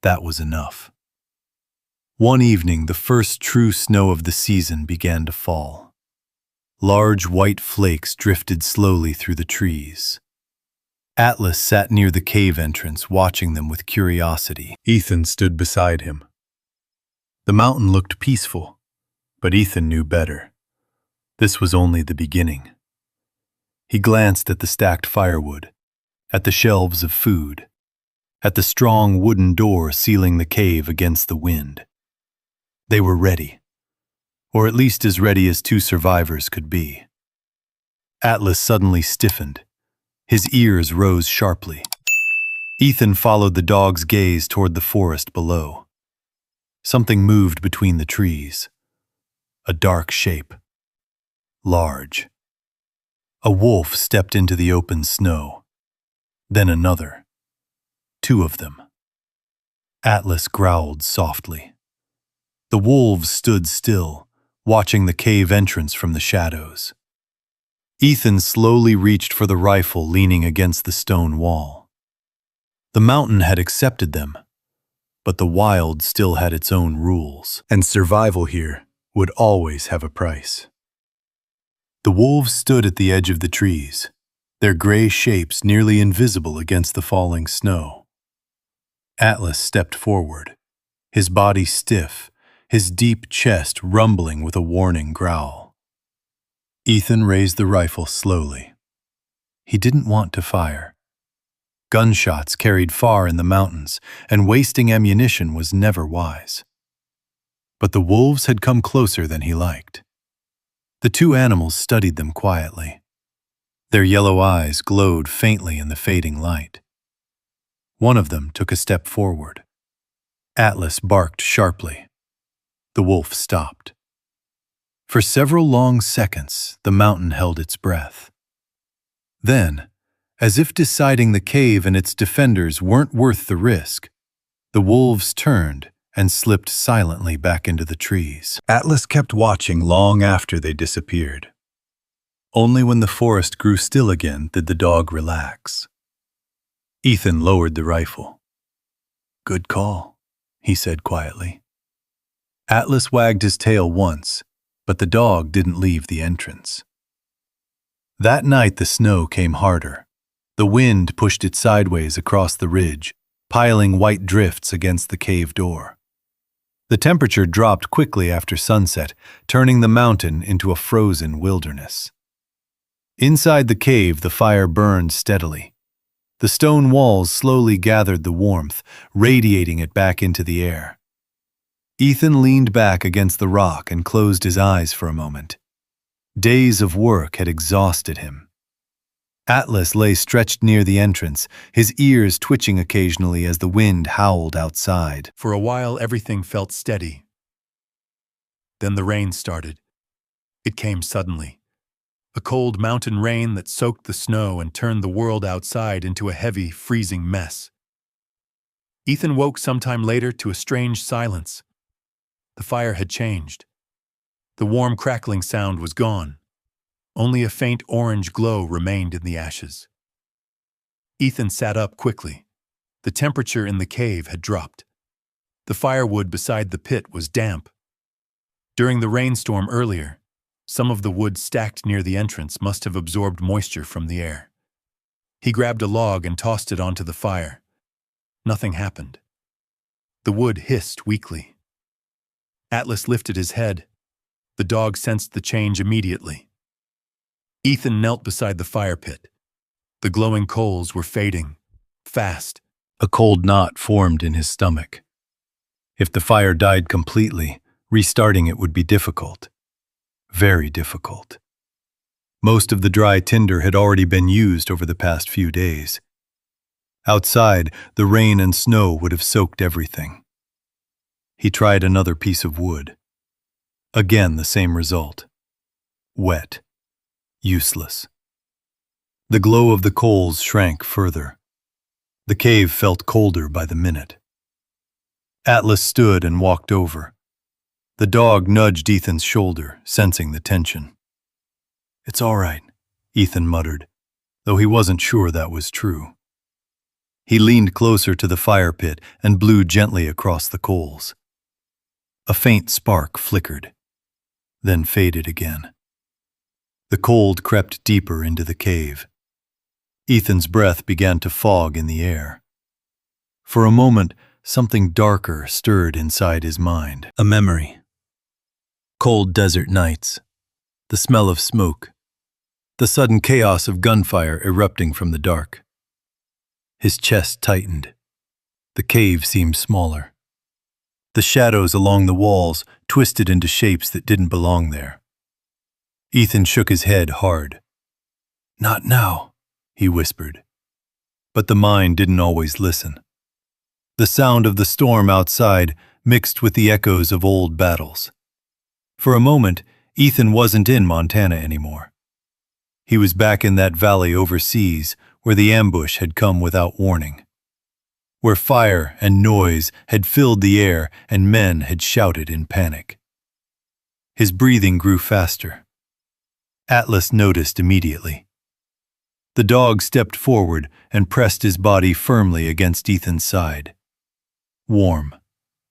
that was enough. One evening, the first true snow of the season began to fall. Large white flakes drifted slowly through the trees. Atlas sat near the cave entrance, watching them with curiosity. Ethan stood beside him. The mountain looked peaceful, but Ethan knew better. This was only the beginning. He glanced at the stacked firewood, at the shelves of food, at the strong wooden door sealing the cave against the wind. They were ready, or at least as ready as two survivors could be. Atlas suddenly stiffened. His ears rose sharply. Ethan followed the dog's gaze toward the forest below. Something moved between the trees. A dark shape. Large. A wolf stepped into the open snow. Then another. Two of them. Atlas growled softly. The wolves stood still, watching the cave entrance from the shadows. Ethan slowly reached for the rifle leaning against the stone wall. The mountain had accepted them, but the wild still had its own rules, and survival here would always have a price. The wolves stood at the edge of the trees, their gray shapes nearly invisible against the falling snow. Atlas stepped forward, his body stiff, his deep chest rumbling with a warning growl. Ethan raised the rifle slowly. He didn't want to fire. Gunshots carried far in the mountains, and wasting ammunition was never wise. But the wolves had come closer than he liked. The two animals studied them quietly. Their yellow eyes glowed faintly in the fading light. One of them took a step forward. Atlas barked sharply. The wolf stopped. For several long seconds, the mountain held its breath. Then, as if deciding the cave and its defenders weren't worth the risk, the wolves turned and slipped silently back into the trees. Atlas kept watching long after they disappeared. Only when the forest grew still again did the dog relax. Ethan lowered the rifle. "Good call," he said quietly. Atlas wagged his tail once, but the dog didn't leave the entrance. That night the snow came harder. The wind pushed it sideways across the ridge, piling white drifts against the cave door. The temperature dropped quickly after sunset, turning the mountain into a frozen wilderness. Inside the cave, the fire burned steadily. The stone walls slowly gathered the warmth, radiating it back into the air. Ethan leaned back against the rock and closed his eyes for a moment. Days of work had exhausted him. Atlas lay stretched near the entrance, his ears twitching occasionally as the wind howled outside. For a while, everything felt steady. Then the rain started. It came suddenly. A cold mountain rain that soaked the snow and turned the world outside into a heavy, freezing mess. Ethan woke sometime later to a strange silence. The fire had changed. The warm crackling sound was gone. Only a faint orange glow remained in the ashes. Ethan sat up quickly. The temperature in the cave had dropped. The firewood beside the pit was damp. During the rainstorm earlier, Some of the wood stacked near the entrance must have absorbed moisture from the air. He grabbed a log and tossed it onto the fire. Nothing happened. The wood hissed weakly. Atlas lifted his head. The dog sensed the change immediately. Ethan knelt beside the fire pit. The glowing coals were fading, fast. A cold knot formed in his stomach. If the fire died completely, restarting it would be difficult. Very difficult. Most of the dry tinder had already been used over the past few days. Outside, the rain and snow would have soaked everything. He tried another piece of wood. Again, the same result. Wet. Useless. The glow of the coals shrank further. The cave felt colder by the minute. Atlas stood and walked over. The dog nudged Ethan's shoulder, sensing the tension. "It's all right," Ethan muttered, though he wasn't sure that was true. He leaned closer to the fire pit and blew gently across the coals. A faint spark flickered, then faded again. The cold crept deeper into the cave. Ethan's breath began to fog in the air. For a moment, something darker stirred inside his mind. A memory. Cold desert nights. The smell of smoke. The sudden chaos of gunfire erupting from the dark. His chest tightened. The cave seemed smaller. The shadows along the walls twisted into shapes that didn't belong there. Ethan shook his head hard. "Not now," he whispered. But the mind didn't always listen. The sound of the storm outside mixed with the echoes of old battles. For a moment, Ethan wasn't in Montana anymore. He was back in that valley overseas where the ambush had come without warning. Where fire and noise had filled the air and men had shouted in panic. His breathing grew faster. Atlas noticed immediately. The dog stepped forward and pressed his body firmly against Ethan's side. Warm,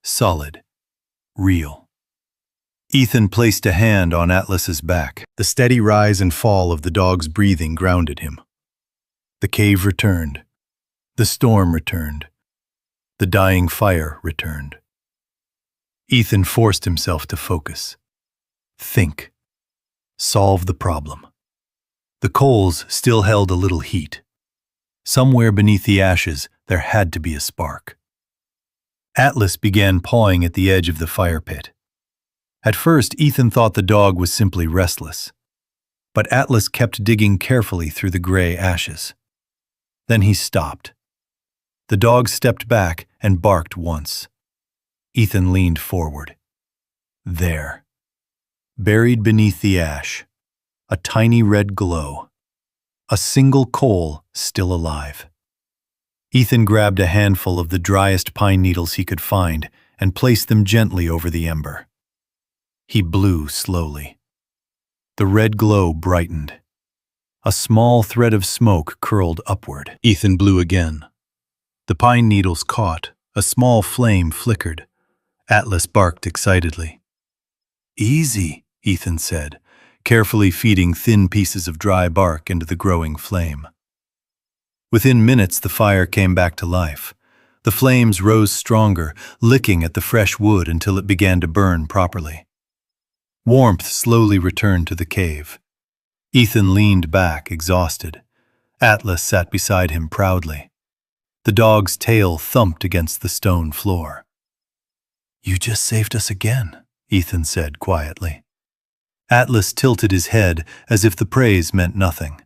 solid, real. Ethan placed a hand on Atlas's back. The steady rise and fall of the dog's breathing grounded him. The cave returned. The storm returned. The dying fire returned. Ethan forced himself to focus. Think. Solve the problem. The coals still held a little heat. Somewhere beneath the ashes, there had to be a spark. Atlas began pawing at the edge of the fire pit. At first, Ethan thought the dog was simply restless. But Atlas kept digging carefully through the gray ashes. Then he stopped. The dog stepped back and barked once. Ethan leaned forward. There. Buried beneath the ash. A tiny red glow. A single coal still alive. Ethan grabbed a handful of the driest pine needles he could find and placed them gently over the ember. He blew slowly. The red glow brightened. A small thread of smoke curled upward. Ethan blew again. The pine needles caught. A small flame flickered. Atlas barked excitedly. "Easy," Ethan said, carefully feeding thin pieces of dry bark into the growing flame. Within minutes, the fire came back to life. The flames rose stronger, licking at the fresh wood until it began to burn properly. Warmth slowly returned to the cave. Ethan leaned back, exhausted. Atlas sat beside him proudly. The dog's tail thumped against the stone floor. "You just saved us again," Ethan said quietly. Atlas tilted his head as if the praise meant nothing.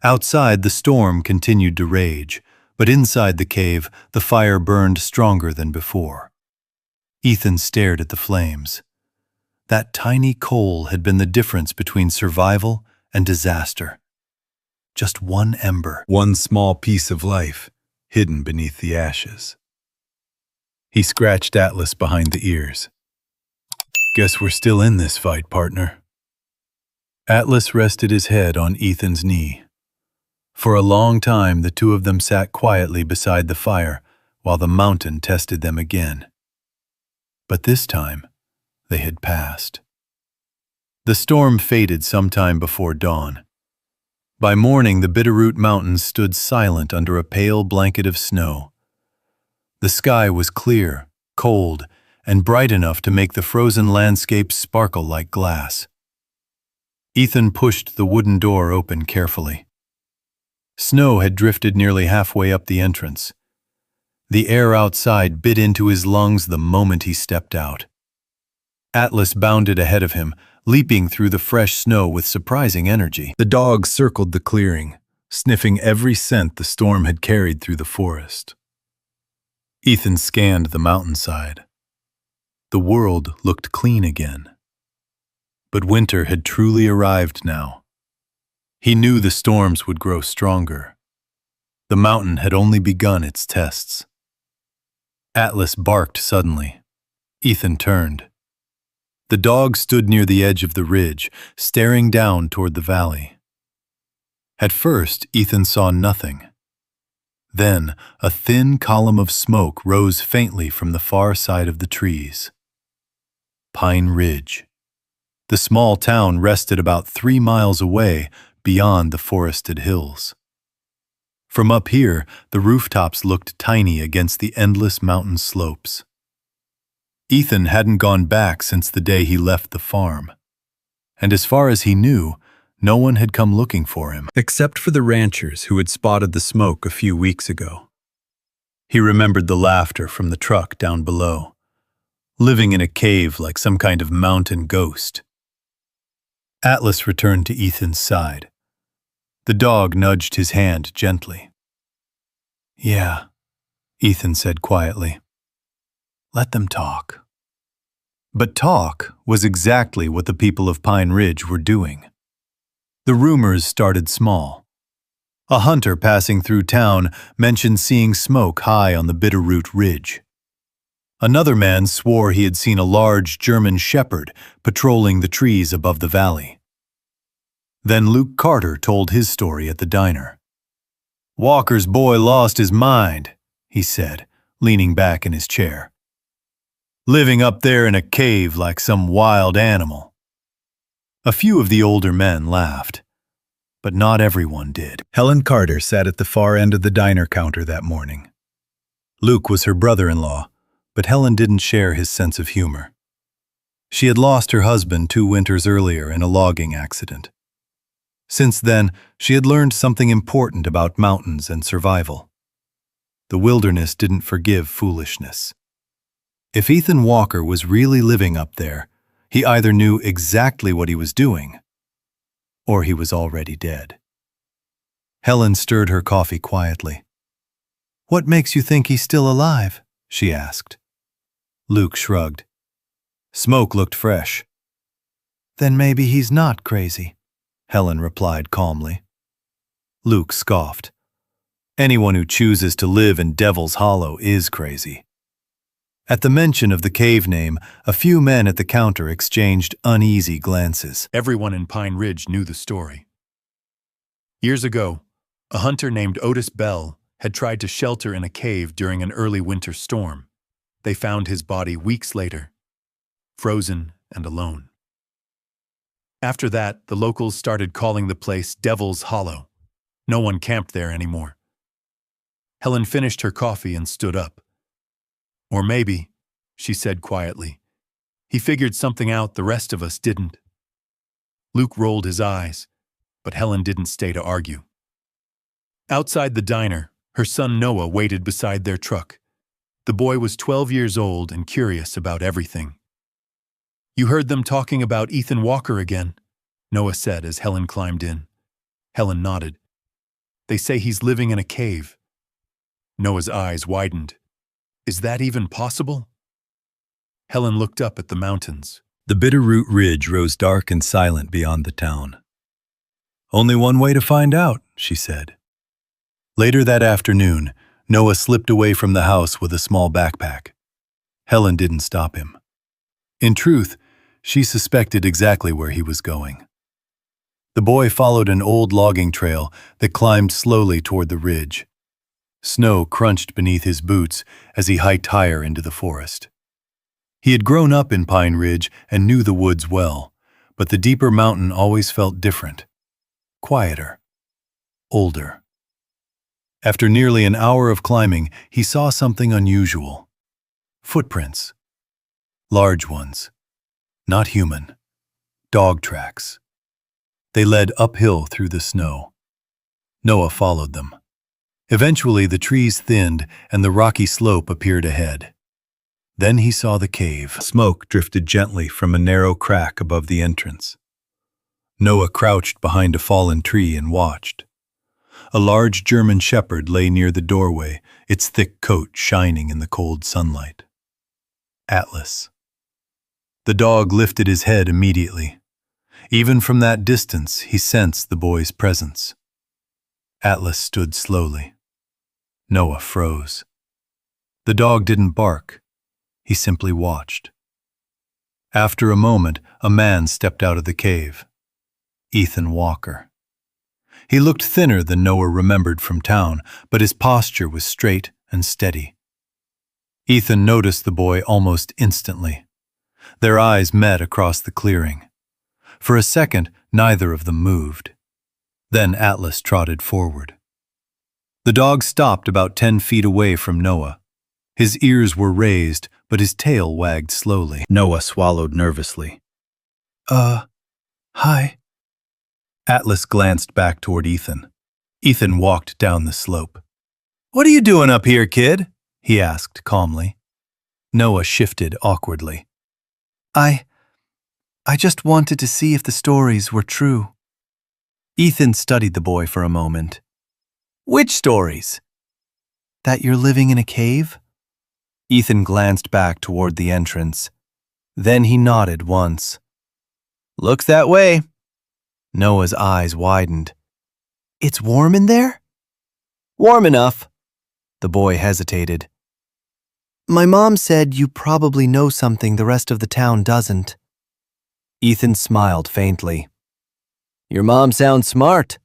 Outside, the storm continued to rage, but inside the cave, the fire burned stronger than before. Ethan stared at the flames. That tiny coal had been the difference between survival and disaster. Just one ember, one small piece of life, hidden beneath the ashes. He scratched Atlas behind the ears. "Guess we're still in this fight, partner." Atlas rested his head on Ethan's knee. For a long time, the two of them sat quietly beside the fire while the mountain tested them again. But this time, they had passed. The storm faded sometime before dawn. By morning, the Bitterroot Mountains stood silent under a pale blanket of snow. The sky was clear, cold, and bright enough to make the frozen landscape sparkle like glass. Ethan pushed the wooden door open carefully. Snow had drifted nearly halfway up the entrance. The air outside bit into his lungs the moment he stepped out. Atlas bounded ahead of him, leaping through the fresh snow with surprising energy. The dog circled the clearing, sniffing every scent the storm had carried through the forest. Ethan scanned the mountainside. The world looked clean again. But winter had truly arrived now. He knew the storms would grow stronger. The mountain had only begun its tests. Atlas barked suddenly. Ethan turned. The dog stood near the edge of the ridge, staring down toward the valley. At first, Ethan saw nothing. Then, a thin column of smoke rose faintly from the far side of the trees. Pine Ridge. The small town rested about 3 miles away beyond the forested hills. From up here, the rooftops looked tiny against the endless mountain slopes. Ethan hadn't gone back since the day he left the farm. And as far as he knew, no one had come looking for him, except for the ranchers who had spotted the smoke a few weeks ago. He remembered the laughter from the truck down below, living in a cave like some kind of mountain ghost. Atlas returned to Ethan's side. The dog nudged his hand gently. "Yeah," Ethan said quietly. "Let them talk." But talk was exactly what the people of Pine Ridge were doing. The rumors started small. A hunter passing through town mentioned seeing smoke high on the Bitterroot Ridge. Another man swore he had seen a large German shepherd patrolling the trees above the valley. Then Luke Carter told his story at the diner. "Walker's boy lost his mind," he said, leaning back in his chair. "Living up there in a cave like some wild animal." A few of the older men laughed, but not everyone did. Helen Carter sat at the far end of the diner counter that morning. Luke was her brother-in-law, but Helen didn't share his sense of humor. She had lost her husband 2 winters earlier in a logging accident. Since then, she had learned something important about mountains and survival. The wilderness didn't forgive foolishness. If Ethan Walker was really living up there, he either knew exactly what he was doing, or he was already dead. Helen stirred her coffee quietly. "What makes you think he's still alive?" she asked. Luke shrugged. Smoke looked fresh. "Then maybe he's not crazy," Helen replied calmly. Luke scoffed. "Anyone who chooses to live in Devil's Hollow is crazy." At the mention of the cave name, a few men at the counter exchanged uneasy glances. Everyone in Pine Ridge knew the story. Years ago, a hunter named Otis Bell had tried to shelter in a cave during an early winter storm. They found his body weeks later, frozen and alone. After that, the locals started calling the place Devil's Hollow. No one camped there anymore. Helen finished her coffee and stood up. "Or maybe," she said quietly, "he figured something out the rest of us didn't." Luke rolled his eyes, but Helen didn't stay to argue. Outside the diner, her son Noah waited beside their truck. The boy was 12 years old and curious about everything. "You heard them talking about Ethan Walker again," Noah said as Helen climbed in. Helen nodded. "They say he's living in a cave." Noah's eyes widened. "Is that even possible?" Helen looked up at the mountains. The Bitterroot Ridge rose dark and silent beyond the town. "Only one way to find out," she said. Later that afternoon, Noah slipped away from the house with a small backpack. Helen didn't stop him. In truth, she suspected exactly where he was going. The boy followed an old logging trail that climbed slowly toward the ridge. Snow crunched beneath his boots as he hiked higher into the forest. He had grown up in Pine Ridge and knew the woods well, But the deeper mountain always felt different, quieter, older. After nearly an hour of climbing, he saw something unusual. Footprints. Large ones. Not human. Dog tracks. They led uphill through the snow. Noah followed them. Eventually, the trees thinned and the rocky slope appeared ahead. Then he saw the cave. Smoke drifted gently from a narrow crack above the entrance. Noah crouched behind a fallen tree and watched. A large German shepherd lay near the doorway, its thick coat shining in the cold sunlight. Atlas. The dog lifted his head immediately. Even from that distance, he sensed the boy's presence. Atlas stood slowly. Noah froze. The dog didn't bark. He simply watched. After a moment, a man stepped out of the cave. Ethan Walker. He looked thinner than Noah remembered from town, but his posture was straight and steady. Ethan noticed the boy almost instantly. Their eyes met across the clearing. For a second, neither of them moved. Then Atlas trotted forward. The dog stopped about 10 feet away from Noah. His ears were raised, but his tail wagged slowly. Noah swallowed nervously. Hi. Atlas glanced back toward Ethan. Ethan walked down the slope. "What are you doing up here, kid?" he asked calmly. Noah shifted awkwardly. I just wanted to see if the stories were true." Ethan studied the boy for a moment. "Which stories?" "That you're living in a cave?" Ethan glanced back toward the entrance. Then he nodded once. "Looks that way." Noah's eyes widened. "It's warm in there?" "Warm enough." The boy hesitated. "My mom said you probably know something the rest of the town doesn't." Ethan smiled faintly. "Your mom sounds smart."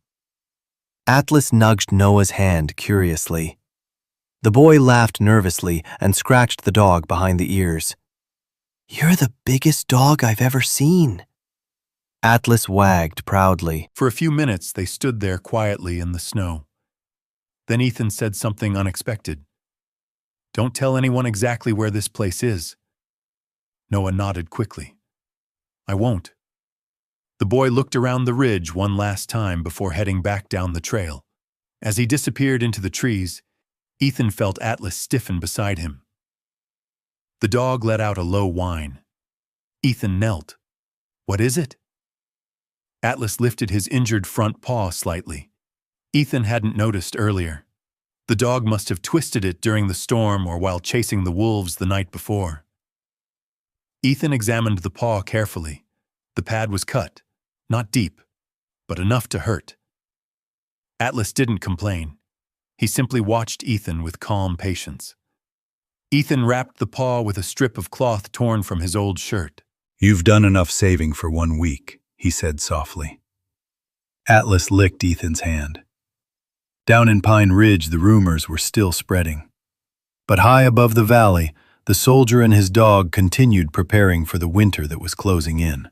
Atlas nudged Noah's hand curiously. The boy laughed nervously and scratched the dog behind the ears. "You're the biggest dog I've ever seen." Atlas wagged proudly. For a few minutes, they stood there quietly in the snow. Then Ethan said something unexpected. "Don't tell anyone exactly where this place is." Noah nodded quickly. "I won't." The boy looked around the ridge one last time before heading back down the trail. As he disappeared into the trees, Ethan felt Atlas stiffen beside him. The dog let out a low whine. Ethan knelt. "What is it?" Atlas lifted his injured front paw slightly. Ethan hadn't noticed earlier. The dog must have twisted it during the storm or while chasing the wolves the night before. Ethan examined the paw carefully. The pad was cut, not deep, but enough to hurt. Atlas didn't complain. He simply watched Ethan with calm patience. Ethan wrapped the paw with a strip of cloth torn from his old shirt. "You've done enough saving for 1 week," he said softly. Atlas licked Ethan's hand. Down in Pine Ridge, the rumors were still spreading. But high above the valley, the soldier and his dog continued preparing for the winter that was closing in.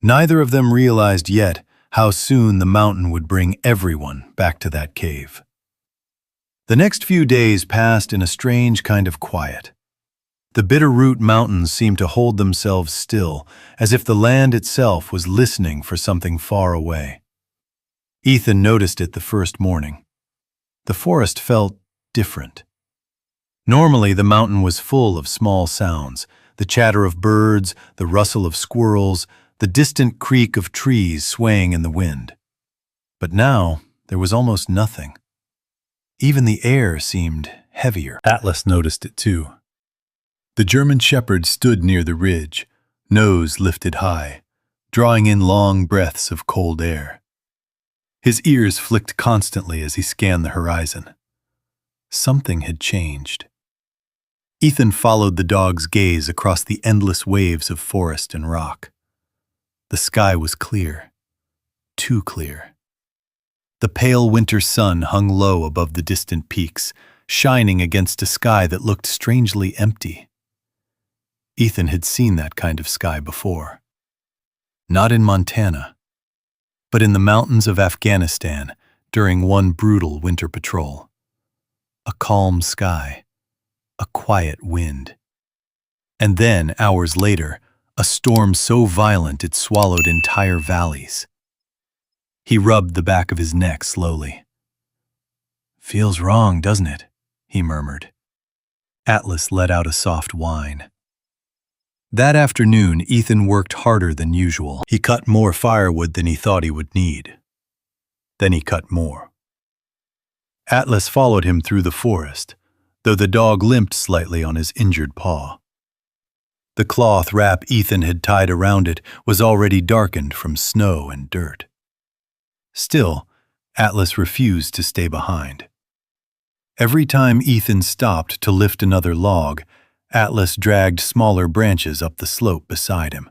Neither of them realized yet how soon the mountain would bring everyone back to that cave. The next few days passed in a strange kind of quiet. The Bitterroot Mountains seemed to hold themselves still, as if the land itself was listening for something far away. Ethan noticed it the first morning. The forest felt different. Normally, the mountain was full of small sounds, the chatter of birds, the rustle of squirrels, the distant creak of trees swaying in the wind. But now, there was almost nothing. Even the air seemed heavier. Atlas noticed it too. The German shepherd stood near the ridge, nose lifted high, drawing in long breaths of cold air. His ears flicked constantly as he scanned the horizon. Something had changed. Ethan followed the dog's gaze across the endless waves of forest and rock. The sky was clear, too clear. The pale winter sun hung low above the distant peaks, shining against a sky that looked strangely empty. Ethan had seen that kind of sky before. Not in Montana, but in the mountains of Afghanistan during one brutal winter patrol. A calm sky, a quiet wind. And then, hours later, a storm so violent it swallowed entire valleys. He rubbed the back of his neck slowly. "Feels wrong, doesn't it?" he murmured. Atlas let out a soft whine. That afternoon, Ethan worked harder than usual. He cut more firewood than he thought he would need. Then he cut more. Atlas followed him through the forest, though the dog limped slightly on his injured paw. The cloth wrap Ethan had tied around it was already darkened from snow and dirt. Still, Atlas refused to stay behind. Every time Ethan stopped to lift another log, Atlas dragged smaller branches up the slope beside him.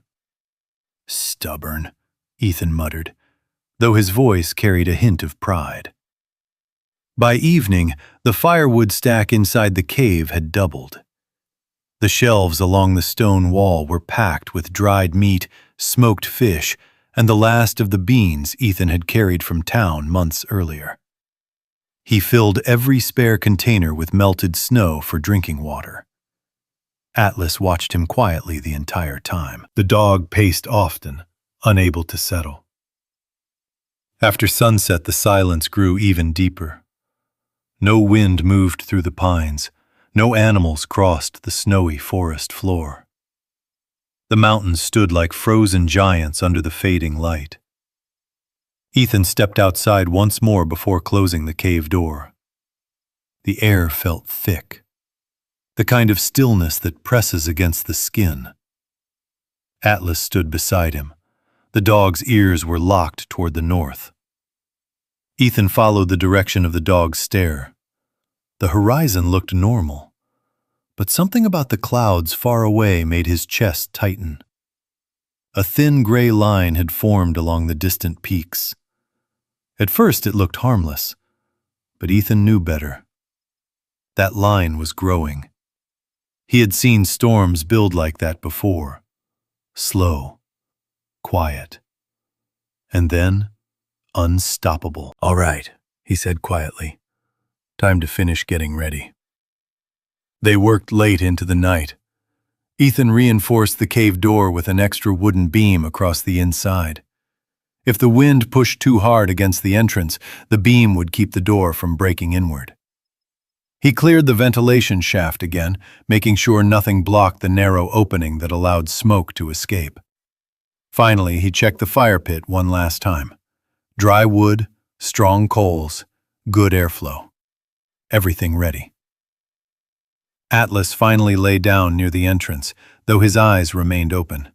"Stubborn," Ethan muttered, though his voice carried a hint of pride. By evening, the firewood stack inside the cave had doubled. The shelves along the stone wall were packed with dried meat, smoked fish, and the last of the beans Ethan had carried from town months earlier. He filled every spare container with melted snow for drinking water. Atlas watched him quietly the entire time. The dog paced often, unable to settle. After sunset, the silence grew even deeper. No wind moved through the pines. No animals crossed the snowy forest floor. The mountains stood like frozen giants under the fading light. Ethan stepped outside once more before closing the cave door. The air felt thick, the kind of stillness that presses against the skin. Atlas stood beside him. The dog's ears were locked toward the north. Ethan followed the direction of the dog's stare. The horizon looked normal, but something about the clouds far away made his chest tighten. A thin gray line had formed along the distant peaks. At first it looked harmless, but Ethan knew better. That line was growing. He had seen storms build like that before. Slow, quiet, and then unstoppable. "All right," he said quietly. "Time to finish getting ready." They worked late into the night. Ethan reinforced the cave door with an extra wooden beam across the inside. If the wind pushed too hard against the entrance, the beam would keep the door from breaking inward. He cleared the ventilation shaft again, making sure nothing blocked the narrow opening that allowed smoke to escape. Finally, he checked the fire pit one last time. Dry wood, strong coals, good airflow. Everything ready. Atlas finally lay down near the entrance, though his eyes remained open.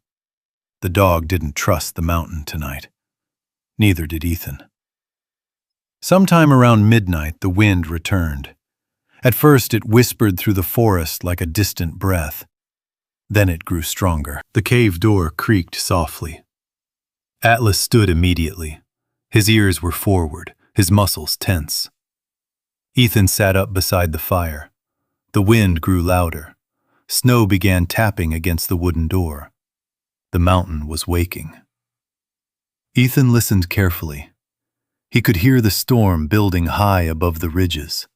The dog didn't trust the mountain tonight. Neither did Ethan. Sometime around midnight, the wind returned. At first, it whispered through the forest like a distant breath. Then it grew stronger. The cave door creaked softly. Atlas stood immediately. His ears were forward, his muscles tense. Ethan sat up beside the fire. The wind grew louder. Snow began tapping against the wooden door. The mountain was waking. Ethan listened carefully. He could hear the storm building high above the ridges.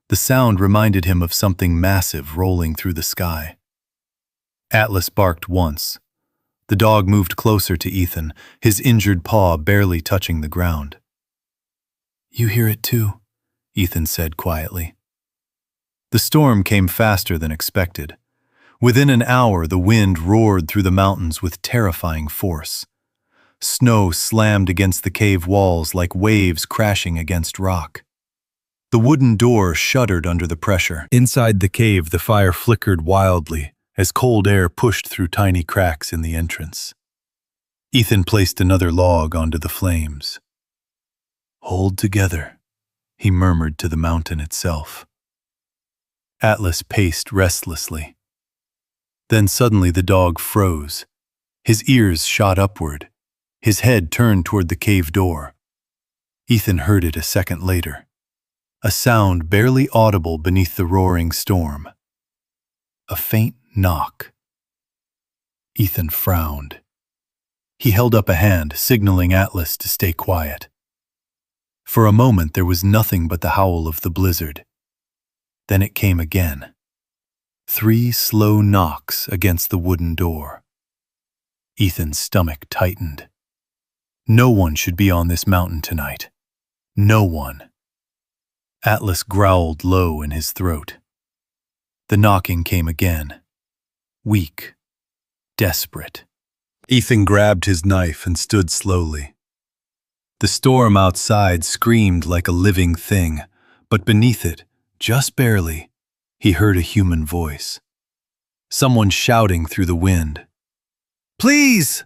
The sound reminded him of something massive rolling through the sky. Atlas barked once. The dog moved closer to Ethan, his injured paw barely touching the ground. "You hear it too," Ethan said quietly. The storm came faster than expected. Within an hour, the wind roared through the mountains with terrifying force. Snow slammed against the cave walls like waves crashing against rock. The wooden door shuddered under the pressure. Inside the cave, the fire flickered wildly as cold air pushed through tiny cracks in the entrance. Ethan placed another log onto the flames. "Hold together," he murmured to the mountain itself. Atlas paced restlessly. Then suddenly the dog froze. His ears shot upward. His head turned toward the cave door. Ethan heard it a second later. A sound barely audible beneath the roaring storm. A faint knock. Ethan frowned. He held up a hand, signaling Atlas to stay quiet. For a moment there was nothing but the howl of the blizzard. Then it came again. 3 slow knocks against the wooden door. Ethan's stomach tightened. No one should be on this mountain tonight. No one. Atlas growled low in his throat. The knocking came again. Weak. Desperate. Ethan grabbed his knife and stood slowly. The storm outside screamed like a living thing, but beneath it, just barely, he heard a human voice. Someone shouting through the wind. "Please!"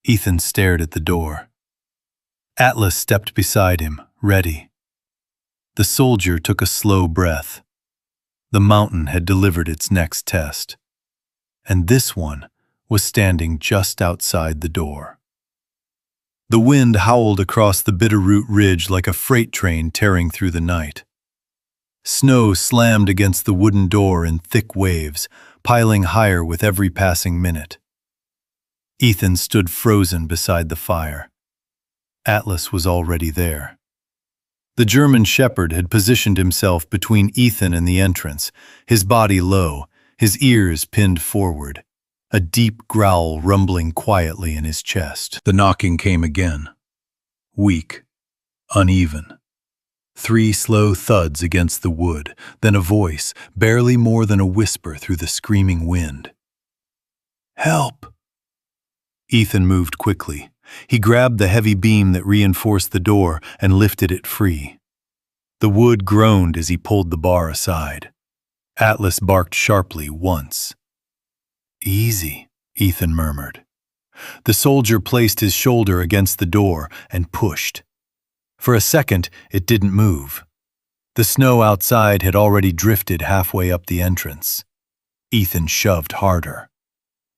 Ethan stared at the door. Atlas stepped beside him, ready. The soldier took a slow breath. The mountain had delivered its next test, and this one was standing just outside the door. The wind howled across the Bitterroot Ridge like a freight train tearing through the night. Snow slammed against the wooden door in thick waves, piling higher with every passing minute. Ethan stood frozen beside the fire. Atlas was already there. The German shepherd had positioned himself between Ethan and the entrance, his body low, his ears pinned forward, a deep growl rumbling quietly in his chest. The knocking came again. Weak, uneven. 3 slow thuds against the wood, then a voice, barely more than a whisper through the screaming wind. "Help!" Ethan moved quickly. He grabbed the heavy beam that reinforced the door and lifted it free. The wood groaned as he pulled the bar aside. Atlas barked sharply once. "Easy," Ethan murmured. The soldier placed his shoulder against the door and pushed. For a second, it didn't move. The snow outside had already drifted halfway up the entrance. Ethan shoved harder.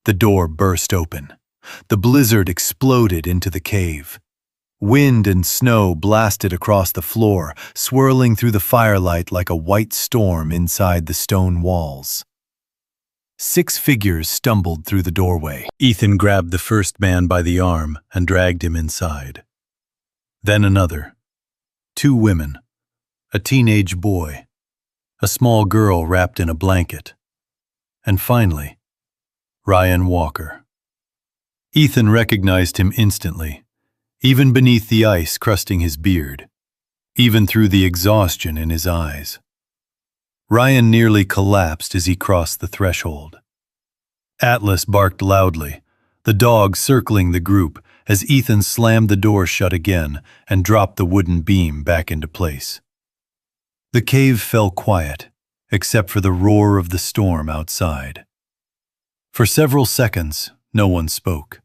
The door burst open. The blizzard exploded into the cave. Wind and snow blasted across the floor, swirling through the firelight like a white storm inside the stone walls. 6 figures stumbled through the doorway. Ethan grabbed the first man by the arm and dragged him inside. Then another. 2 women. A teenage boy. A small girl wrapped in a blanket. And finally, Ryan Walker. Ethan recognized him instantly, even beneath the ice crusting his beard, even through the exhaustion in his eyes. Ryan nearly collapsed as he crossed the threshold. Atlas barked loudly, the dog circling the group as Ethan slammed the door shut again and dropped the wooden beam back into place. The cave fell quiet, except for the roar of the storm outside. For several seconds, no one spoke.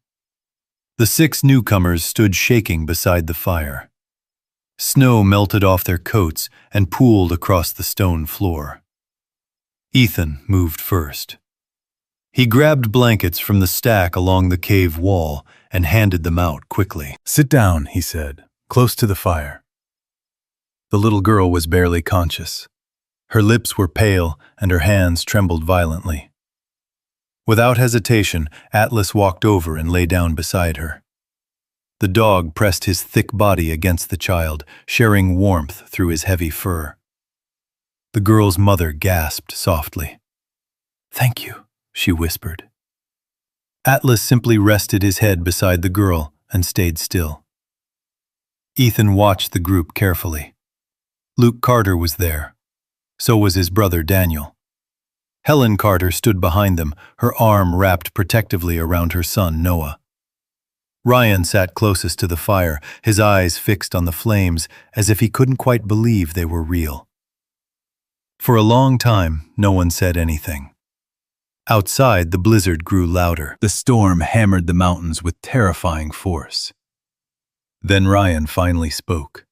The 6 newcomers stood shaking beside the fire. Snow melted off their coats and pooled across the stone floor. Ethan moved first. He grabbed blankets from the stack along the cave wall and handed them out quickly. "Sit down," he said, close to the fire. The little girl was barely conscious. Her lips were pale and her hands trembled violently. Without hesitation, Atlas walked over and lay down beside her. The dog pressed his thick body against the child, sharing warmth through his heavy fur. The girl's mother gasped softly. "Thank you," she whispered. Atlas simply rested his head beside the girl and stayed still. Ethan watched the group carefully. Luke Carter was there. So was his brother Daniel. Helen Carter stood behind them, her arm wrapped protectively around her son Noah. Ryan sat closest to the fire, his eyes fixed on the flames as if he couldn't quite believe they were real. For a long time, no one said anything. Outside, the blizzard grew louder. The storm hammered the mountains with terrifying force. Then Ryan finally spoke.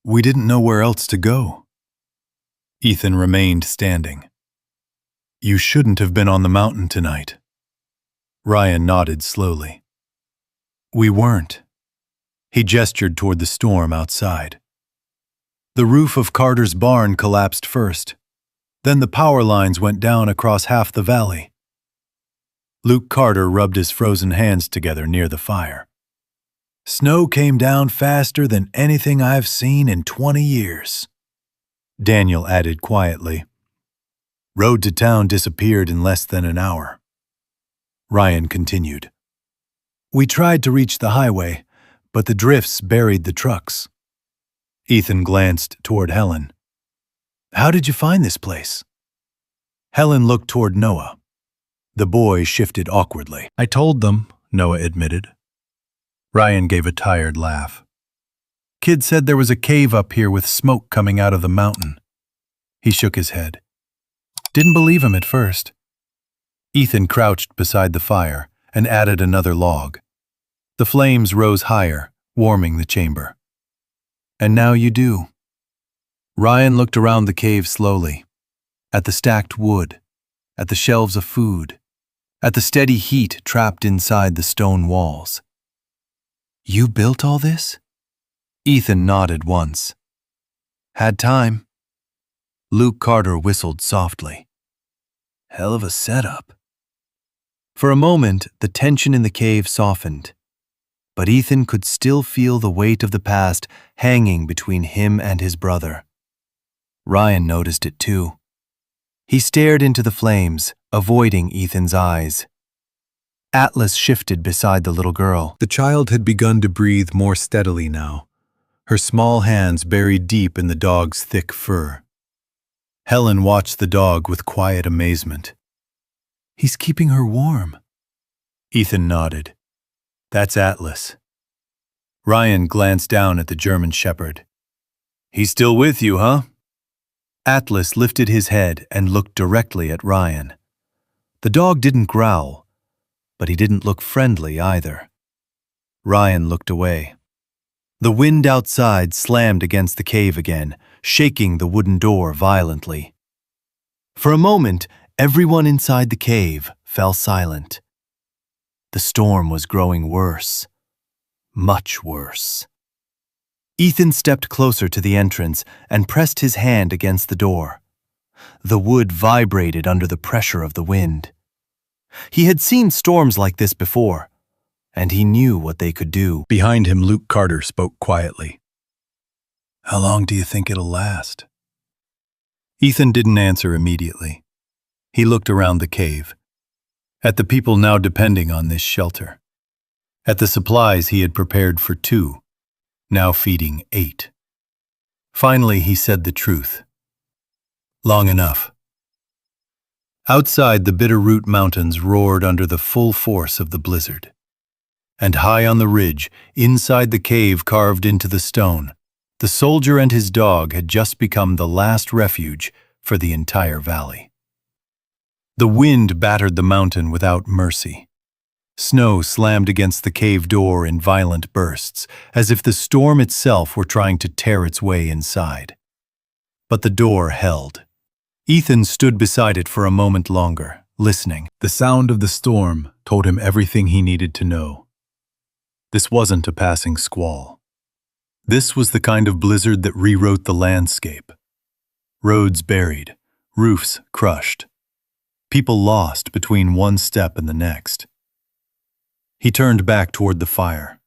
"We didn't know where else to go." Ethan remained standing. "You shouldn't have been on the mountain tonight." Ryan nodded slowly. "We weren't." He gestured toward the storm outside. The roof of Carter's barn collapsed first. Then the power lines went down across half the valley. Luke Carter rubbed his frozen hands together near the fire. Snow came down faster than anything I've seen in 20 years. Daniel added quietly. Road to town disappeared in less than an hour. Ryan continued. We tried to reach the highway, but the drifts buried the trucks. Ethan glanced toward Helen. How did you find this place? Helen looked toward Noah. The boy shifted awkwardly. I told them, Noah admitted. Ryan gave a tired laugh. Kid said there was a cave up here with smoke coming out of the mountain. He shook his head. Didn't believe him at first. Ethan crouched beside the fire and added another log. The flames rose higher, warming the chamber. And now you do. Ryan looked around the cave slowly, at the stacked wood, at the shelves of food, at the steady heat trapped inside the stone walls. You built all this? Ethan nodded once. Had time. Luke Carter whistled softly. Hell of a setup. For a moment, the tension in the cave softened, but Ethan could still feel the weight of the past hanging between him and his brother. Ryan noticed it too. He stared into the flames, avoiding Ethan's eyes. Atlas shifted beside the little girl. The child had begun to breathe more steadily now, her small hands buried deep in the dog's thick fur. Helen watched the dog with quiet amazement. He's keeping her warm. Ethan nodded. That's Atlas. Ryan glanced down at the German shepherd. He's still with you, huh? Atlas lifted his head and looked directly at Ryan. The dog didn't growl, but he didn't look friendly either. Ryan looked away. The wind outside slammed against the cave again, shaking the wooden door violently. For a moment, everyone inside the cave fell silent. The storm was growing worse, much worse. Ethan stepped closer to the entrance and pressed his hand against the door. The wood vibrated under the pressure of the wind. He had seen storms like this before, and he knew what they could do. Behind him, Luke Carter spoke quietly. How long do you think it'll last? Ethan didn't answer immediately. He looked around the cave, at the people now depending on this shelter, at the supplies he had prepared for 2, now feeding 8. Finally, he said the truth. Long enough. Outside, the Bitterroot Mountains roared under the full force of the blizzard. And high on the ridge, inside the cave carved into the stone, the soldier and his dog had just become the last refuge for the entire valley. The wind battered the mountain without mercy. Snow slammed against the cave door in violent bursts, as if the storm itself were trying to tear its way inside. But the door held. Ethan stood beside it for a moment longer, listening. The sound of the storm told him everything he needed to know. This wasn't a passing squall. This was the kind of blizzard that rewrote the landscape. Roads buried, roofs crushed, people lost between one step and the next. He turned back toward the fire.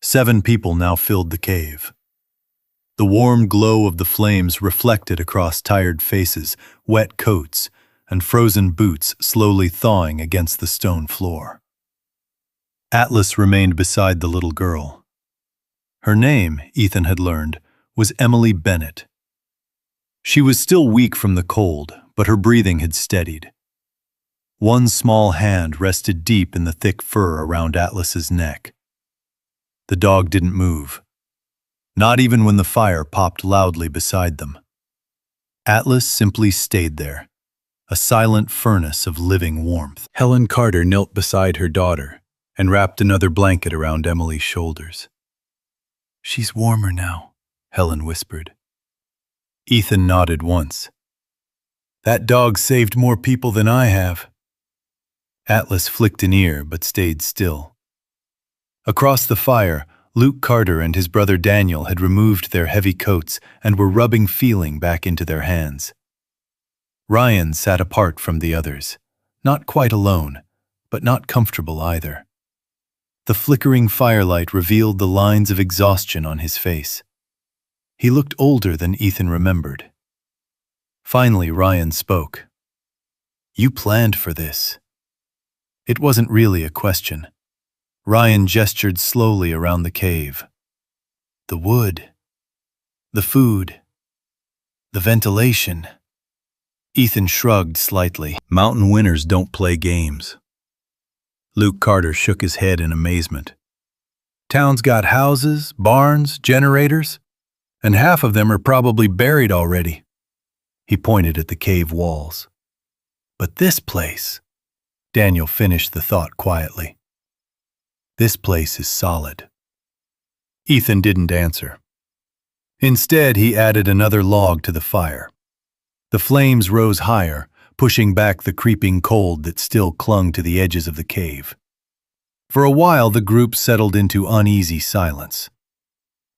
7 people now filled the cave. The warm glow of the flames reflected across tired faces, wet coats, and frozen boots slowly thawing against the stone floor. Atlas remained beside the little girl. Her name, Ethan had learned, was Emily Bennett. She was still weak from the cold, but her breathing had steadied. One small hand rested deep in the thick fur around Atlas's neck. The dog didn't move, not even when the fire popped loudly beside them. Atlas simply stayed there, a silent furnace of living warmth. Helen Carter knelt beside her daughter and wrapped another blanket around Emily's shoulders. She's warmer now, Helen whispered. Ethan nodded once. That dog saved more people than I have. Atlas flicked an ear but stayed still. Across the fire, Luke Carter and his brother Daniel had removed their heavy coats and were rubbing feeling back into their hands. Ryan sat apart from the others, not quite alone, but not comfortable either. The flickering firelight revealed the lines of exhaustion on his face. He looked older than Ethan remembered. Finally, Ryan spoke. "You planned for this." It wasn't really a question. Ryan gestured slowly around the cave. The wood, the food, the ventilation. Ethan shrugged slightly. "Mountain winners don't play games." Luke Carter shook his head in amazement. "Town's got houses, barns, generators, and half of them are probably buried already." He pointed at the cave walls. "But this place," Daniel finished the thought quietly. "This place is solid." Ethan didn't answer. Instead, he added another log to the fire. The flames rose higher, pushing back the creeping cold that still clung to the edges of the cave. For a while, the group settled into uneasy silence.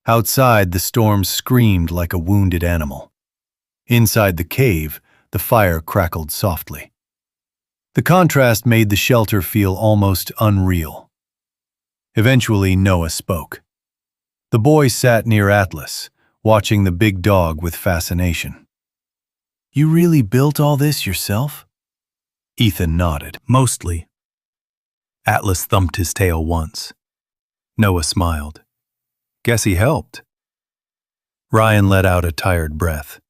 Outside, the storm screamed like a wounded animal. Inside the cave, the fire crackled softly. The contrast made the shelter feel almost unreal. Eventually, Noah spoke. The boy sat near Atlas, watching the big dog with fascination. "You really built all this yourself?" Ethan nodded. "Mostly." Atlas thumped his tail once. Noah smiled. "Guess he helped." Ryan let out a tired breath.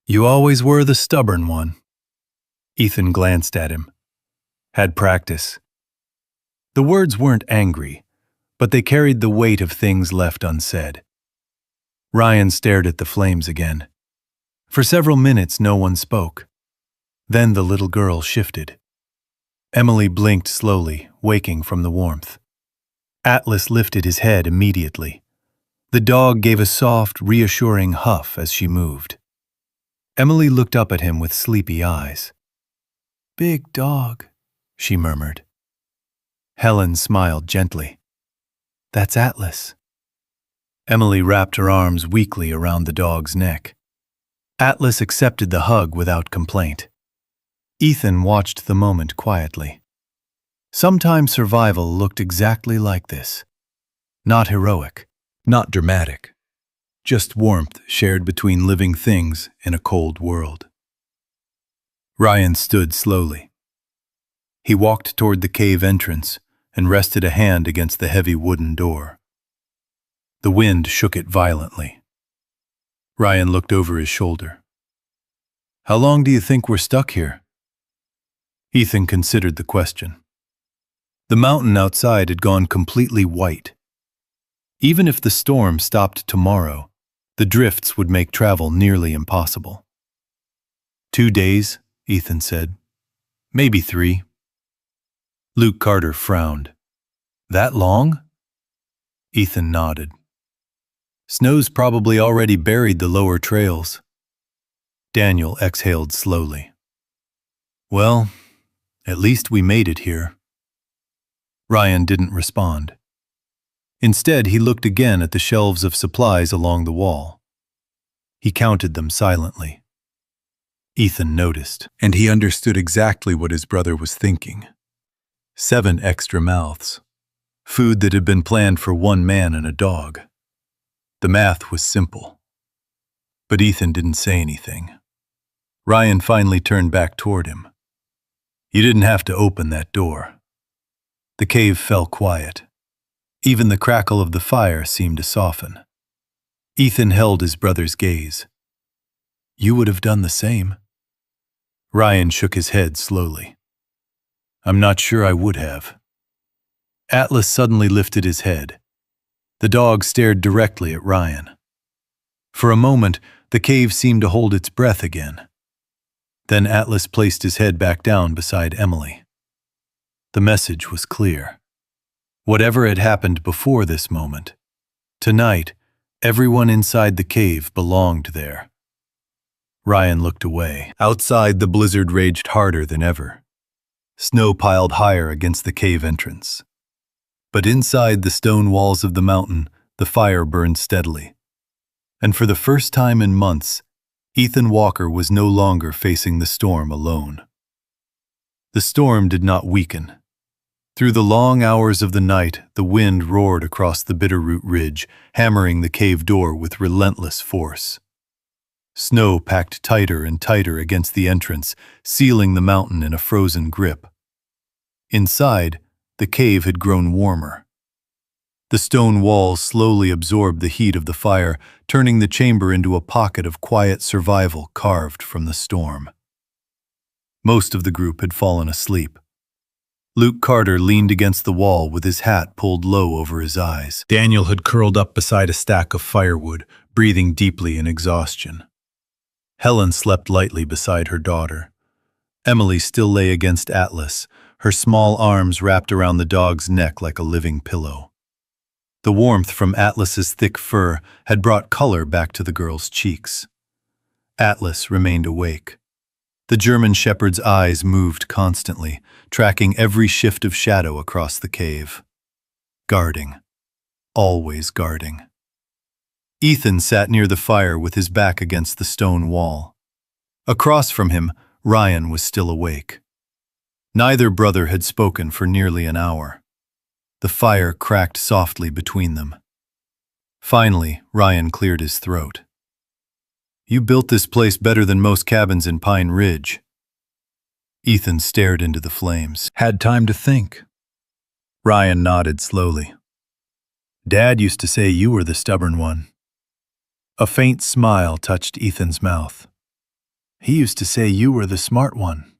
"You always were the stubborn one." Ethan glanced at him. "Had practice." The words weren't angry, but they carried the weight of things left unsaid. Ryan stared at the flames again. For several minutes, no one spoke. Then the little girl shifted. Emily blinked slowly, waking from the warmth. Atlas lifted his head immediately. The dog gave a soft, reassuring huff as she moved. Emily looked up at him with sleepy eyes. "Big dog," she murmured. Helen smiled gently. "That's Atlas." Emily wrapped her arms weakly around the dog's neck. Atlas accepted the hug without complaint. Ethan watched the moment quietly. Sometimes survival looked exactly like this. Not heroic, not dramatic. Just warmth shared between living things in a cold world. Ryan stood slowly. He walked toward the cave entrance and rested a hand against the heavy wooden door. The wind shook it violently. Ryan looked over his shoulder. "How long do you think we're stuck here?" Ethan considered the question. The mountain outside had gone completely white. Even if the storm stopped tomorrow, the drifts would make travel nearly impossible. 2 days, Ethan said. Maybe 3. Luke Carter frowned. That long? Ethan nodded. Snow's probably already buried the lower trails. Daniel exhaled slowly. Well, at least we made it here. Ryan didn't respond. Instead, he looked again at the shelves of supplies along the wall. He counted them silently. Ethan noticed, and he understood exactly what his brother was thinking. 7 extra mouths. Food that had been planned for 1 man and a dog. The math was simple. But Ethan didn't say anything. Ryan finally turned back toward him. You didn't have to open that door. The cave fell quiet. Even the crackle of the fire seemed to soften. Ethan held his brother's gaze. You would have done the same. Ryan shook his head slowly. I'm not sure I would have. Atlas suddenly lifted his head. The dog stared directly at Ryan. For a moment, the cave seemed to hold its breath again. Then Atlas placed his head back down beside Emily. The message was clear. Whatever had happened before this moment, tonight, everyone inside the cave belonged there. Ryan looked away. Outside, the blizzard raged harder than ever. Snow piled higher against the cave entrance. But inside the stone walls of the mountain, the fire burned steadily. And for the first time in months, Ethan Walker was no longer facing the storm alone. The storm did not weaken. Through the long hours of the night, the wind roared across the Bitterroot Ridge, hammering the cave door with relentless force. Snow packed tighter and tighter against the entrance, sealing the mountain in a frozen grip. Inside, the cave had grown warmer. The stone walls slowly absorbed the heat of the fire, turning the chamber into a pocket of quiet survival carved from the storm. Most of the group had fallen asleep. Luke Carter leaned against the wall with his hat pulled low over his eyes. Daniel had curled up beside a stack of firewood, breathing deeply in exhaustion. Helen slept lightly beside her daughter. Emily still lay against Atlas, her small arms wrapped around the dog's neck like a living pillow. The warmth from Atlas's thick fur had brought color back to the girl's cheeks. Atlas remained awake. The German shepherd's eyes moved constantly, tracking every shift of shadow across the cave. Guarding. Always guarding. Ethan sat near the fire with his back against the stone wall. Across from him, Ryan was still awake. Neither brother had spoken for nearly an hour. The fire cracked softly between them. Finally, Ryan cleared his throat. "You built this place better than most cabins in Pine Ridge." Ethan stared into the flames. "Had time to think." Ryan nodded slowly. "Dad used to say you were the stubborn one." A faint smile touched Ethan's mouth. "He used to say you were the smart one."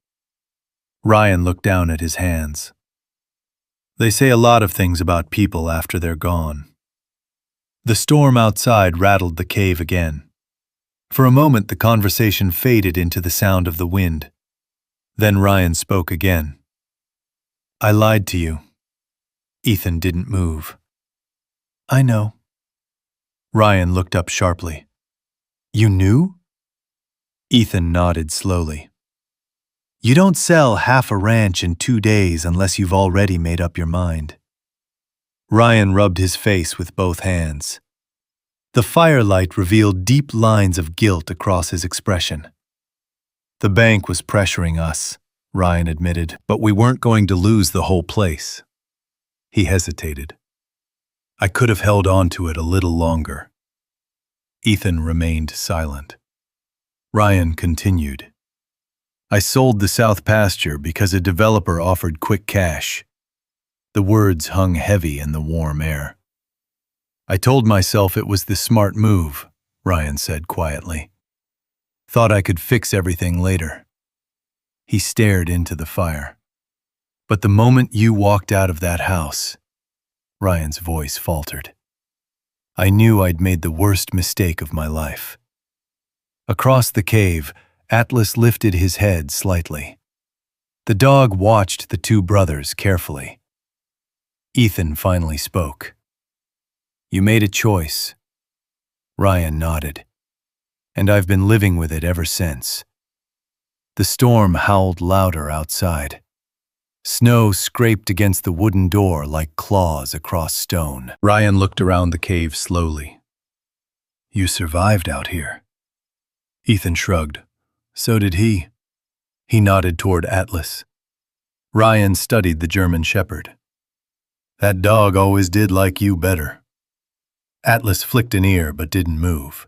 Ryan looked down at his hands. "They say a lot of things about people after they're gone." The storm outside rattled the cave again. For a moment, the conversation faded into the sound of the wind. Then Ryan spoke again. "I lied to you." Ethan didn't move. "I know." Ryan looked up sharply. "You knew?" Ethan nodded slowly. "You don't sell half a ranch in 2 days unless you've already made up your mind." Ryan rubbed his face with both hands. The firelight revealed deep lines of guilt across his expression. "The bank was pressuring us," Ryan admitted, "but we weren't going to lose the whole place." He hesitated. "I could have held on to it a little longer." Ethan remained silent. Ryan continued. "I sold the south pasture because a developer offered quick cash." The words hung heavy in the warm air. "I told myself it was the smart move," Ryan said quietly. "Thought I could fix everything later." He stared into the fire. "But the moment you walked out of that house," Ryan's voice faltered, "I knew I'd made the worst mistake of my life." Across the cave, Atlas lifted his head slightly. The dog watched the two brothers carefully. Ethan finally spoke. "You made a choice." Ryan nodded. "And I've been living with it ever since." The storm howled louder outside. Snow scraped against the wooden door like claws across stone. Ryan looked around the cave slowly. "You survived out here." Ethan shrugged. "So did he." He nodded toward Atlas. Ryan studied the German shepherd. "That dog always did like you better." Atlas flicked an ear but didn't move.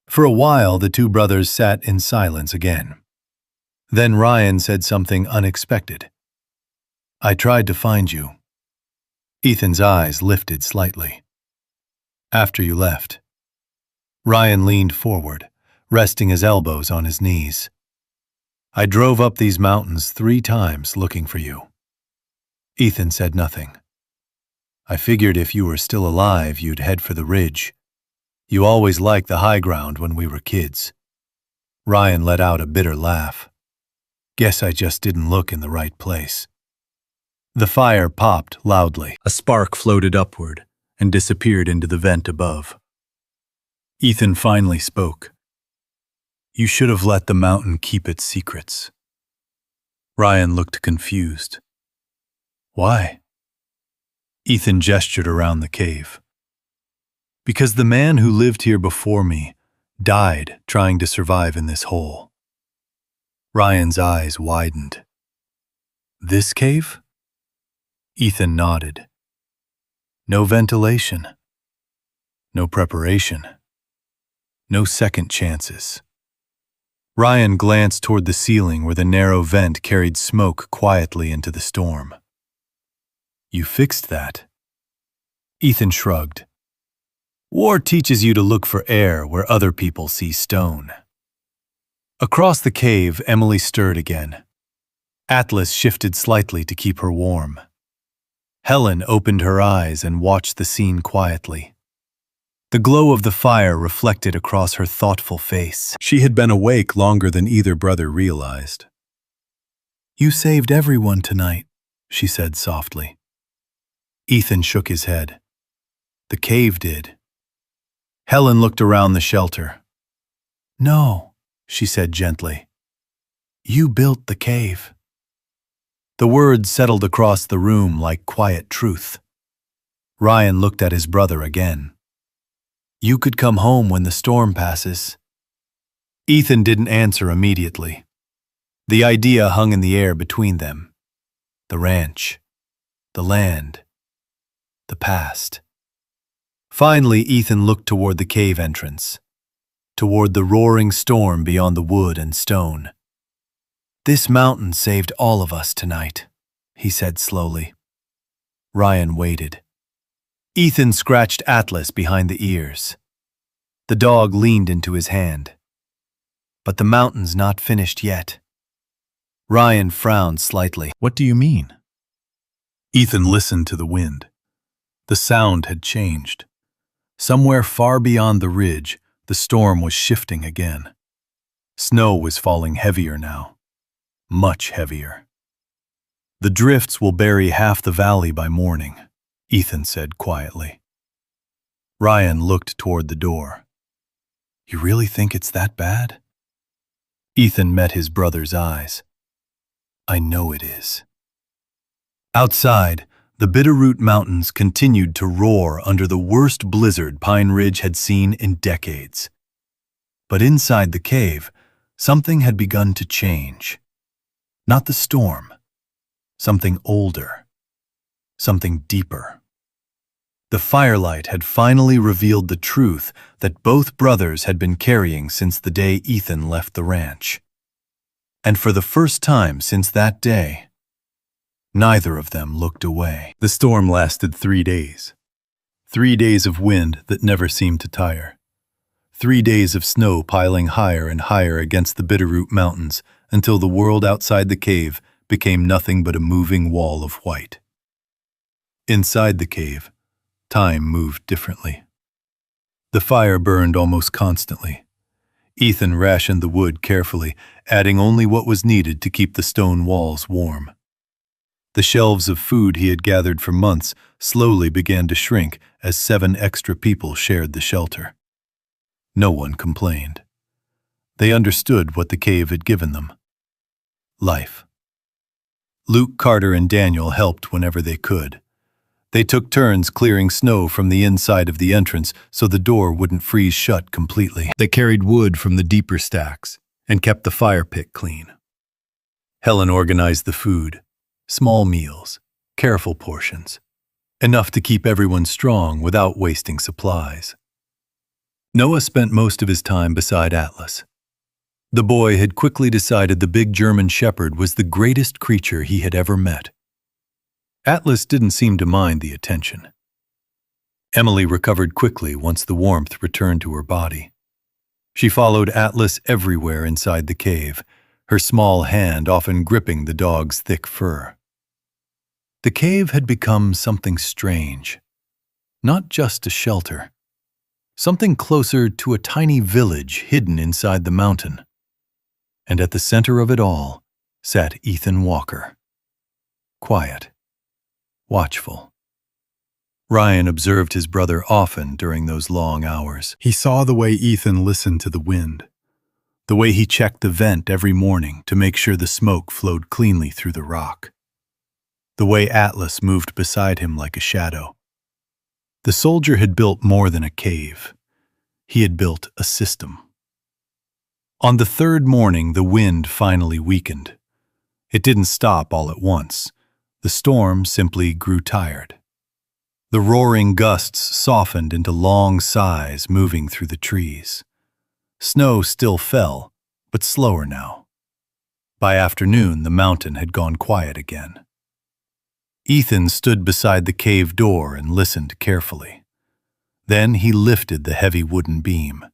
For a while, the two brothers sat in silence again. Then Ryan said something unexpected. "I tried to find you." Ethan's eyes lifted slightly. "After you left." Ryan leaned forward, resting his elbows on his knees. "I drove up these mountains 3 times looking for you." Ethan said nothing. "I figured if you were still alive, you'd head for the ridge. You always liked the high ground when we were kids." Ryan let out a bitter laugh. "Guess I just didn't look in the right place." The fire popped loudly. A spark floated upward and disappeared into the vent above. Ethan finally spoke. "You should have let the mountain keep its secrets." Ryan looked confused. "Why?" Ethan gestured around the cave. "Because the man who lived here before me died trying to survive in this hole." Ryan's eyes widened. "This cave?" Ethan nodded. No ventilation. No preparation. No second chances. Ryan glanced toward the ceiling where the narrow vent carried smoke quietly into the storm. You fixed that. Ethan shrugged. War teaches you to look for air where other people see stone. Across the cave, Emily stirred again. Atlas shifted slightly to keep her warm. Helen opened her eyes and watched the scene quietly. The glow of the fire reflected across her thoughtful face. She had been awake longer than either brother realized. You saved everyone tonight, she said softly. Ethan shook his head. The cave did. Helen looked around the shelter. No, she said gently. You built the cave. The words settled across the room like quiet truth. Ryan looked at his brother again. You could come home when the storm passes. Ethan didn't answer immediately. The idea hung in the air between them. The ranch, the land, the past. Finally, Ethan looked toward the cave entrance, toward the roaring storm beyond the wood and stone. This mountain saved all of us tonight, he said slowly. Ryan waited. Ethan scratched Atlas behind the ears. The dog leaned into his hand. But the mountain's not finished yet. Ryan frowned slightly. What do you mean? Ethan listened to the wind. The sound had changed. Somewhere far beyond the ridge, the storm was shifting again. Snow was falling heavier now. Much heavier. The drifts will bury half the valley by morning, Ethan said quietly. Ryan looked toward the door. You really think it's that bad? Ethan met his brother's eyes. I know it is. Outside, the Bitterroot Mountains continued to roar under the worst blizzard Pine Ridge had seen in decades. But inside the cave, something had begun to change. Not the storm. Something older. Something deeper. The firelight had finally revealed the truth that both brothers had been carrying since the day Ethan left the ranch. And for the first time since that day, neither of them looked away. The storm lasted 3 days. 3 days of wind that never seemed to tire. 3 days of snow piling higher and higher against the Bitterroot Mountains until the world outside the cave became nothing but a moving wall of white. Inside the cave, time moved differently. The fire burned almost constantly. Ethan rationed the wood carefully, adding only what was needed to keep the stone walls warm. The shelves of food he had gathered for months slowly began to shrink as 7 extra people shared the shelter. No one complained. They understood what the cave had given them. Life. Luke, Carter, and Daniel helped whenever they could. They took turns clearing snow from the inside of the entrance so the door wouldn't freeze shut completely. They carried wood from the deeper stacks and kept the fire pit clean. Helen organized the food. Small meals, careful portions, enough to keep everyone strong without wasting supplies. Noah spent most of his time beside Atlas. The boy had quickly decided the big German shepherd was the greatest creature he had ever met. Atlas didn't seem to mind the attention. Emily recovered quickly once the warmth returned to her body. She followed Atlas everywhere inside the cave, her small hand often gripping the dog's thick fur. The cave had become something strange, not just a shelter, something closer to a tiny village hidden inside the mountain. And at the center of it all sat Ethan Walker. Quiet, watchful. Ryan observed his brother often during those long hours. He saw the way Ethan listened to the wind, the way he checked the vent every morning to make sure the smoke flowed cleanly through the rock, the way Atlas moved beside him like a shadow. The soldier had built more than a cave. He had built a system. On the 3rd morning, the wind finally weakened. It didn't stop all at once. The storm simply grew tired. The roaring gusts softened into long sighs moving through the trees. Snow still fell, but slower now. By afternoon, the mountain had gone quiet again. Ethan stood beside the cave door and listened carefully. Then he lifted the heavy wooden beam.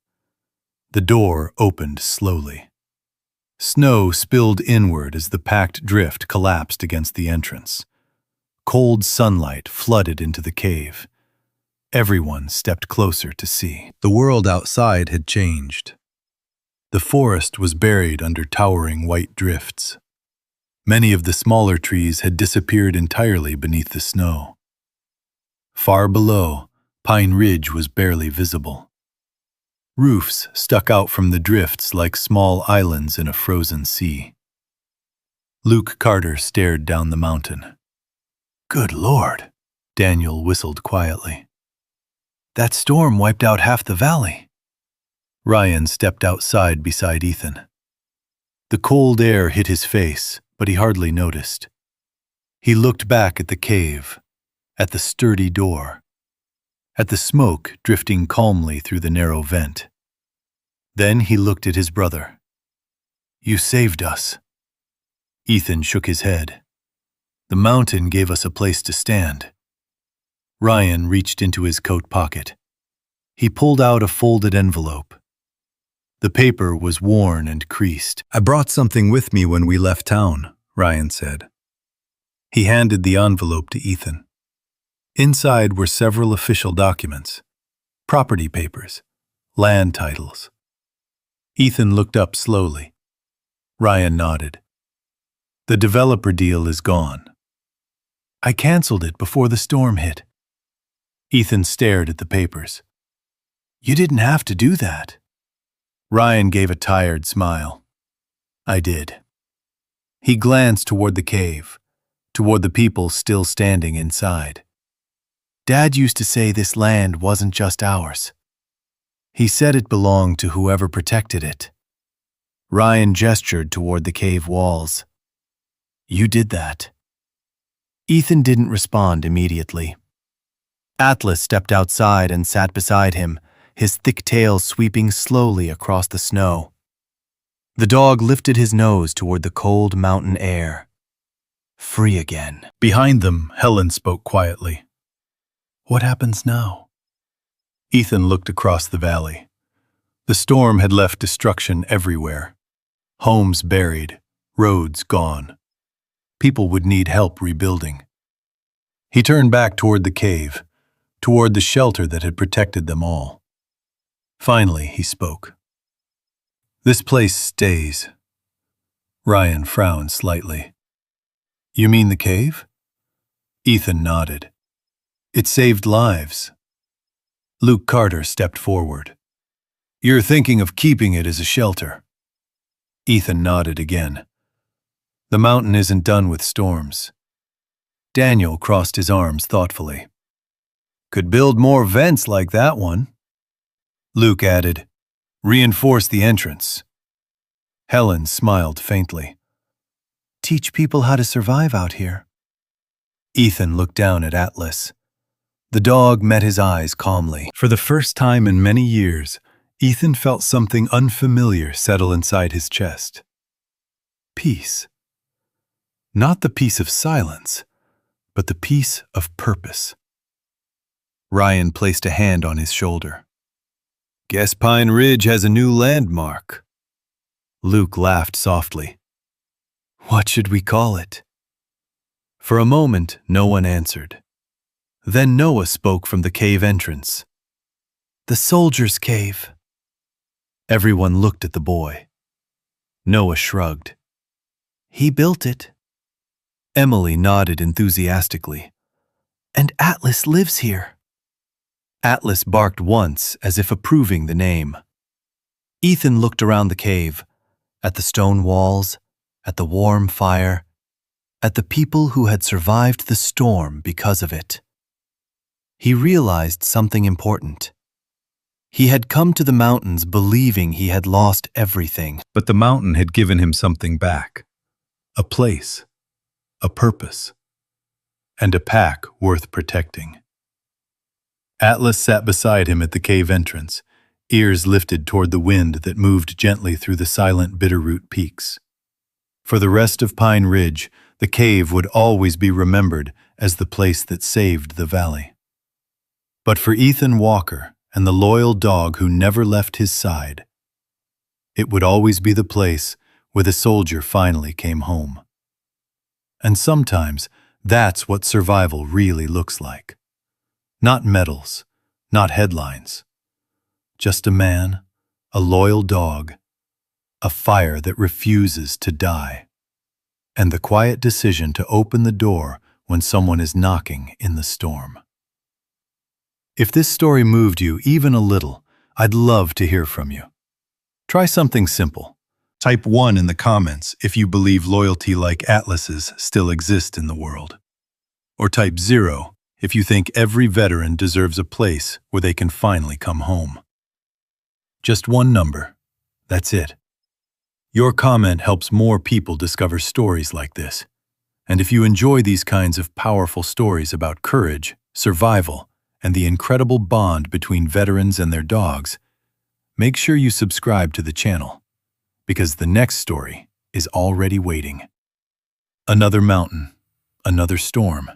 The door opened slowly. Snow spilled inward as the packed drift collapsed against the entrance. Cold sunlight flooded into the cave. Everyone stepped closer to see. The world outside had changed. The forest was buried under towering white drifts. Many of the smaller trees had disappeared entirely beneath the snow. Far below, Pine Ridge was barely visible. Roofs stuck out from the drifts like small islands in a frozen sea. Luke Carter stared down the mountain. "Good Lord," Daniel whistled quietly. "That storm wiped out half the valley." Ryan stepped outside beside Ethan. The cold air hit his face, but he hardly noticed. He looked back at the cave, at the sturdy door, at the smoke drifting calmly through the narrow vent. Then he looked at his brother. "You saved us." Ethan shook his head. "The mountain gave us a place to stand." Ryan reached into his coat pocket. He pulled out a folded envelope. The paper was worn and creased. "I brought something with me when we left town," Ryan said. He handed the envelope to Ethan. Inside were several official documents, property papers, land titles. Ethan looked up slowly. Ryan nodded. "The developer deal is gone. I canceled it before the storm hit." Ethan stared at the papers. "You didn't have to do that." Ryan gave a tired smile. "I did." He glanced toward the cave, toward the people still standing inside. "Dad used to say this land wasn't just ours. He said it belonged to whoever protected it." Ryan gestured toward the cave walls. "You did that." Ethan didn't respond immediately. Atlas stepped outside and sat beside him, his thick tail sweeping slowly across the snow. The dog lifted his nose toward the cold mountain air. Free again. Behind them, Helen spoke quietly. "What happens now?" Ethan looked across the valley. The storm had left destruction everywhere. Homes buried, roads gone. People would need help rebuilding. He turned back toward the cave, toward the shelter that had protected them all. Finally, he spoke. "This place stays." Ryan frowned slightly. "You mean the cave?" Ethan nodded. "It saved lives." Luke Carter stepped forward. "You're thinking of keeping it as a shelter." Ethan nodded again. "The mountain isn't done with storms." Daniel crossed his arms thoughtfully. "Could build more vents like that one." Luke added, "Reinforce the entrance." Helen smiled faintly. "Teach people how to survive out here." Ethan looked down at Atlas. The dog met his eyes calmly. For the first time in many years, Ethan felt something unfamiliar settle inside his chest. Peace. Not the peace of silence, but the peace of purpose. Ryan placed a hand on his shoulder. "Guess Pine Ridge has a new landmark." Luke laughed softly. "What should we call it?" For a moment, no one answered. Then Noah spoke from the cave entrance. "The Soldier's Cave." Everyone looked at the boy. Noah shrugged. "He built it." Emily nodded enthusiastically. "And Atlas lives here." Atlas barked once as if approving the name. Ethan looked around the cave, at the stone walls, at the warm fire, at the people who had survived the storm because of it. He realized something important. He had come to the mountains believing he had lost everything. But the mountain had given him something back. A place. A purpose. and a pack worth protecting. Atlas sat beside him at the cave entrance, ears lifted toward the wind that moved gently through the silent Bitterroot peaks. For the rest of Pine Ridge, the cave would always be remembered as the place that saved the valley. But for Ethan Walker and the loyal dog who never left his side, it would always be the place where the soldier finally came home. And sometimes that's what survival really looks like. Not medals, not headlines. Just a man, a loyal dog, a fire that refuses to die, and the quiet decision to open the door when someone is knocking in the storm. If this story moved you even a little, I'd love to hear from you. Try something simple. Type 1 in the comments if you believe loyalty like Atlas's still exists in the world. Or type 0 if you think every veteran deserves a place where they can finally come home. Just one number. That's it. Your comment helps more people discover stories like this. And if you enjoy these kinds of powerful stories about courage, survival, and the incredible bond between veterans and their dogs, make sure you subscribe to the channel, because the next story is already waiting. Another mountain, another storm,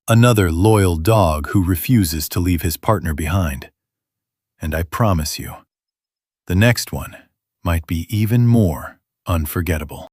another loyal dog who refuses to leave his partner behind. And I promise you, the next one might be even more unforgettable.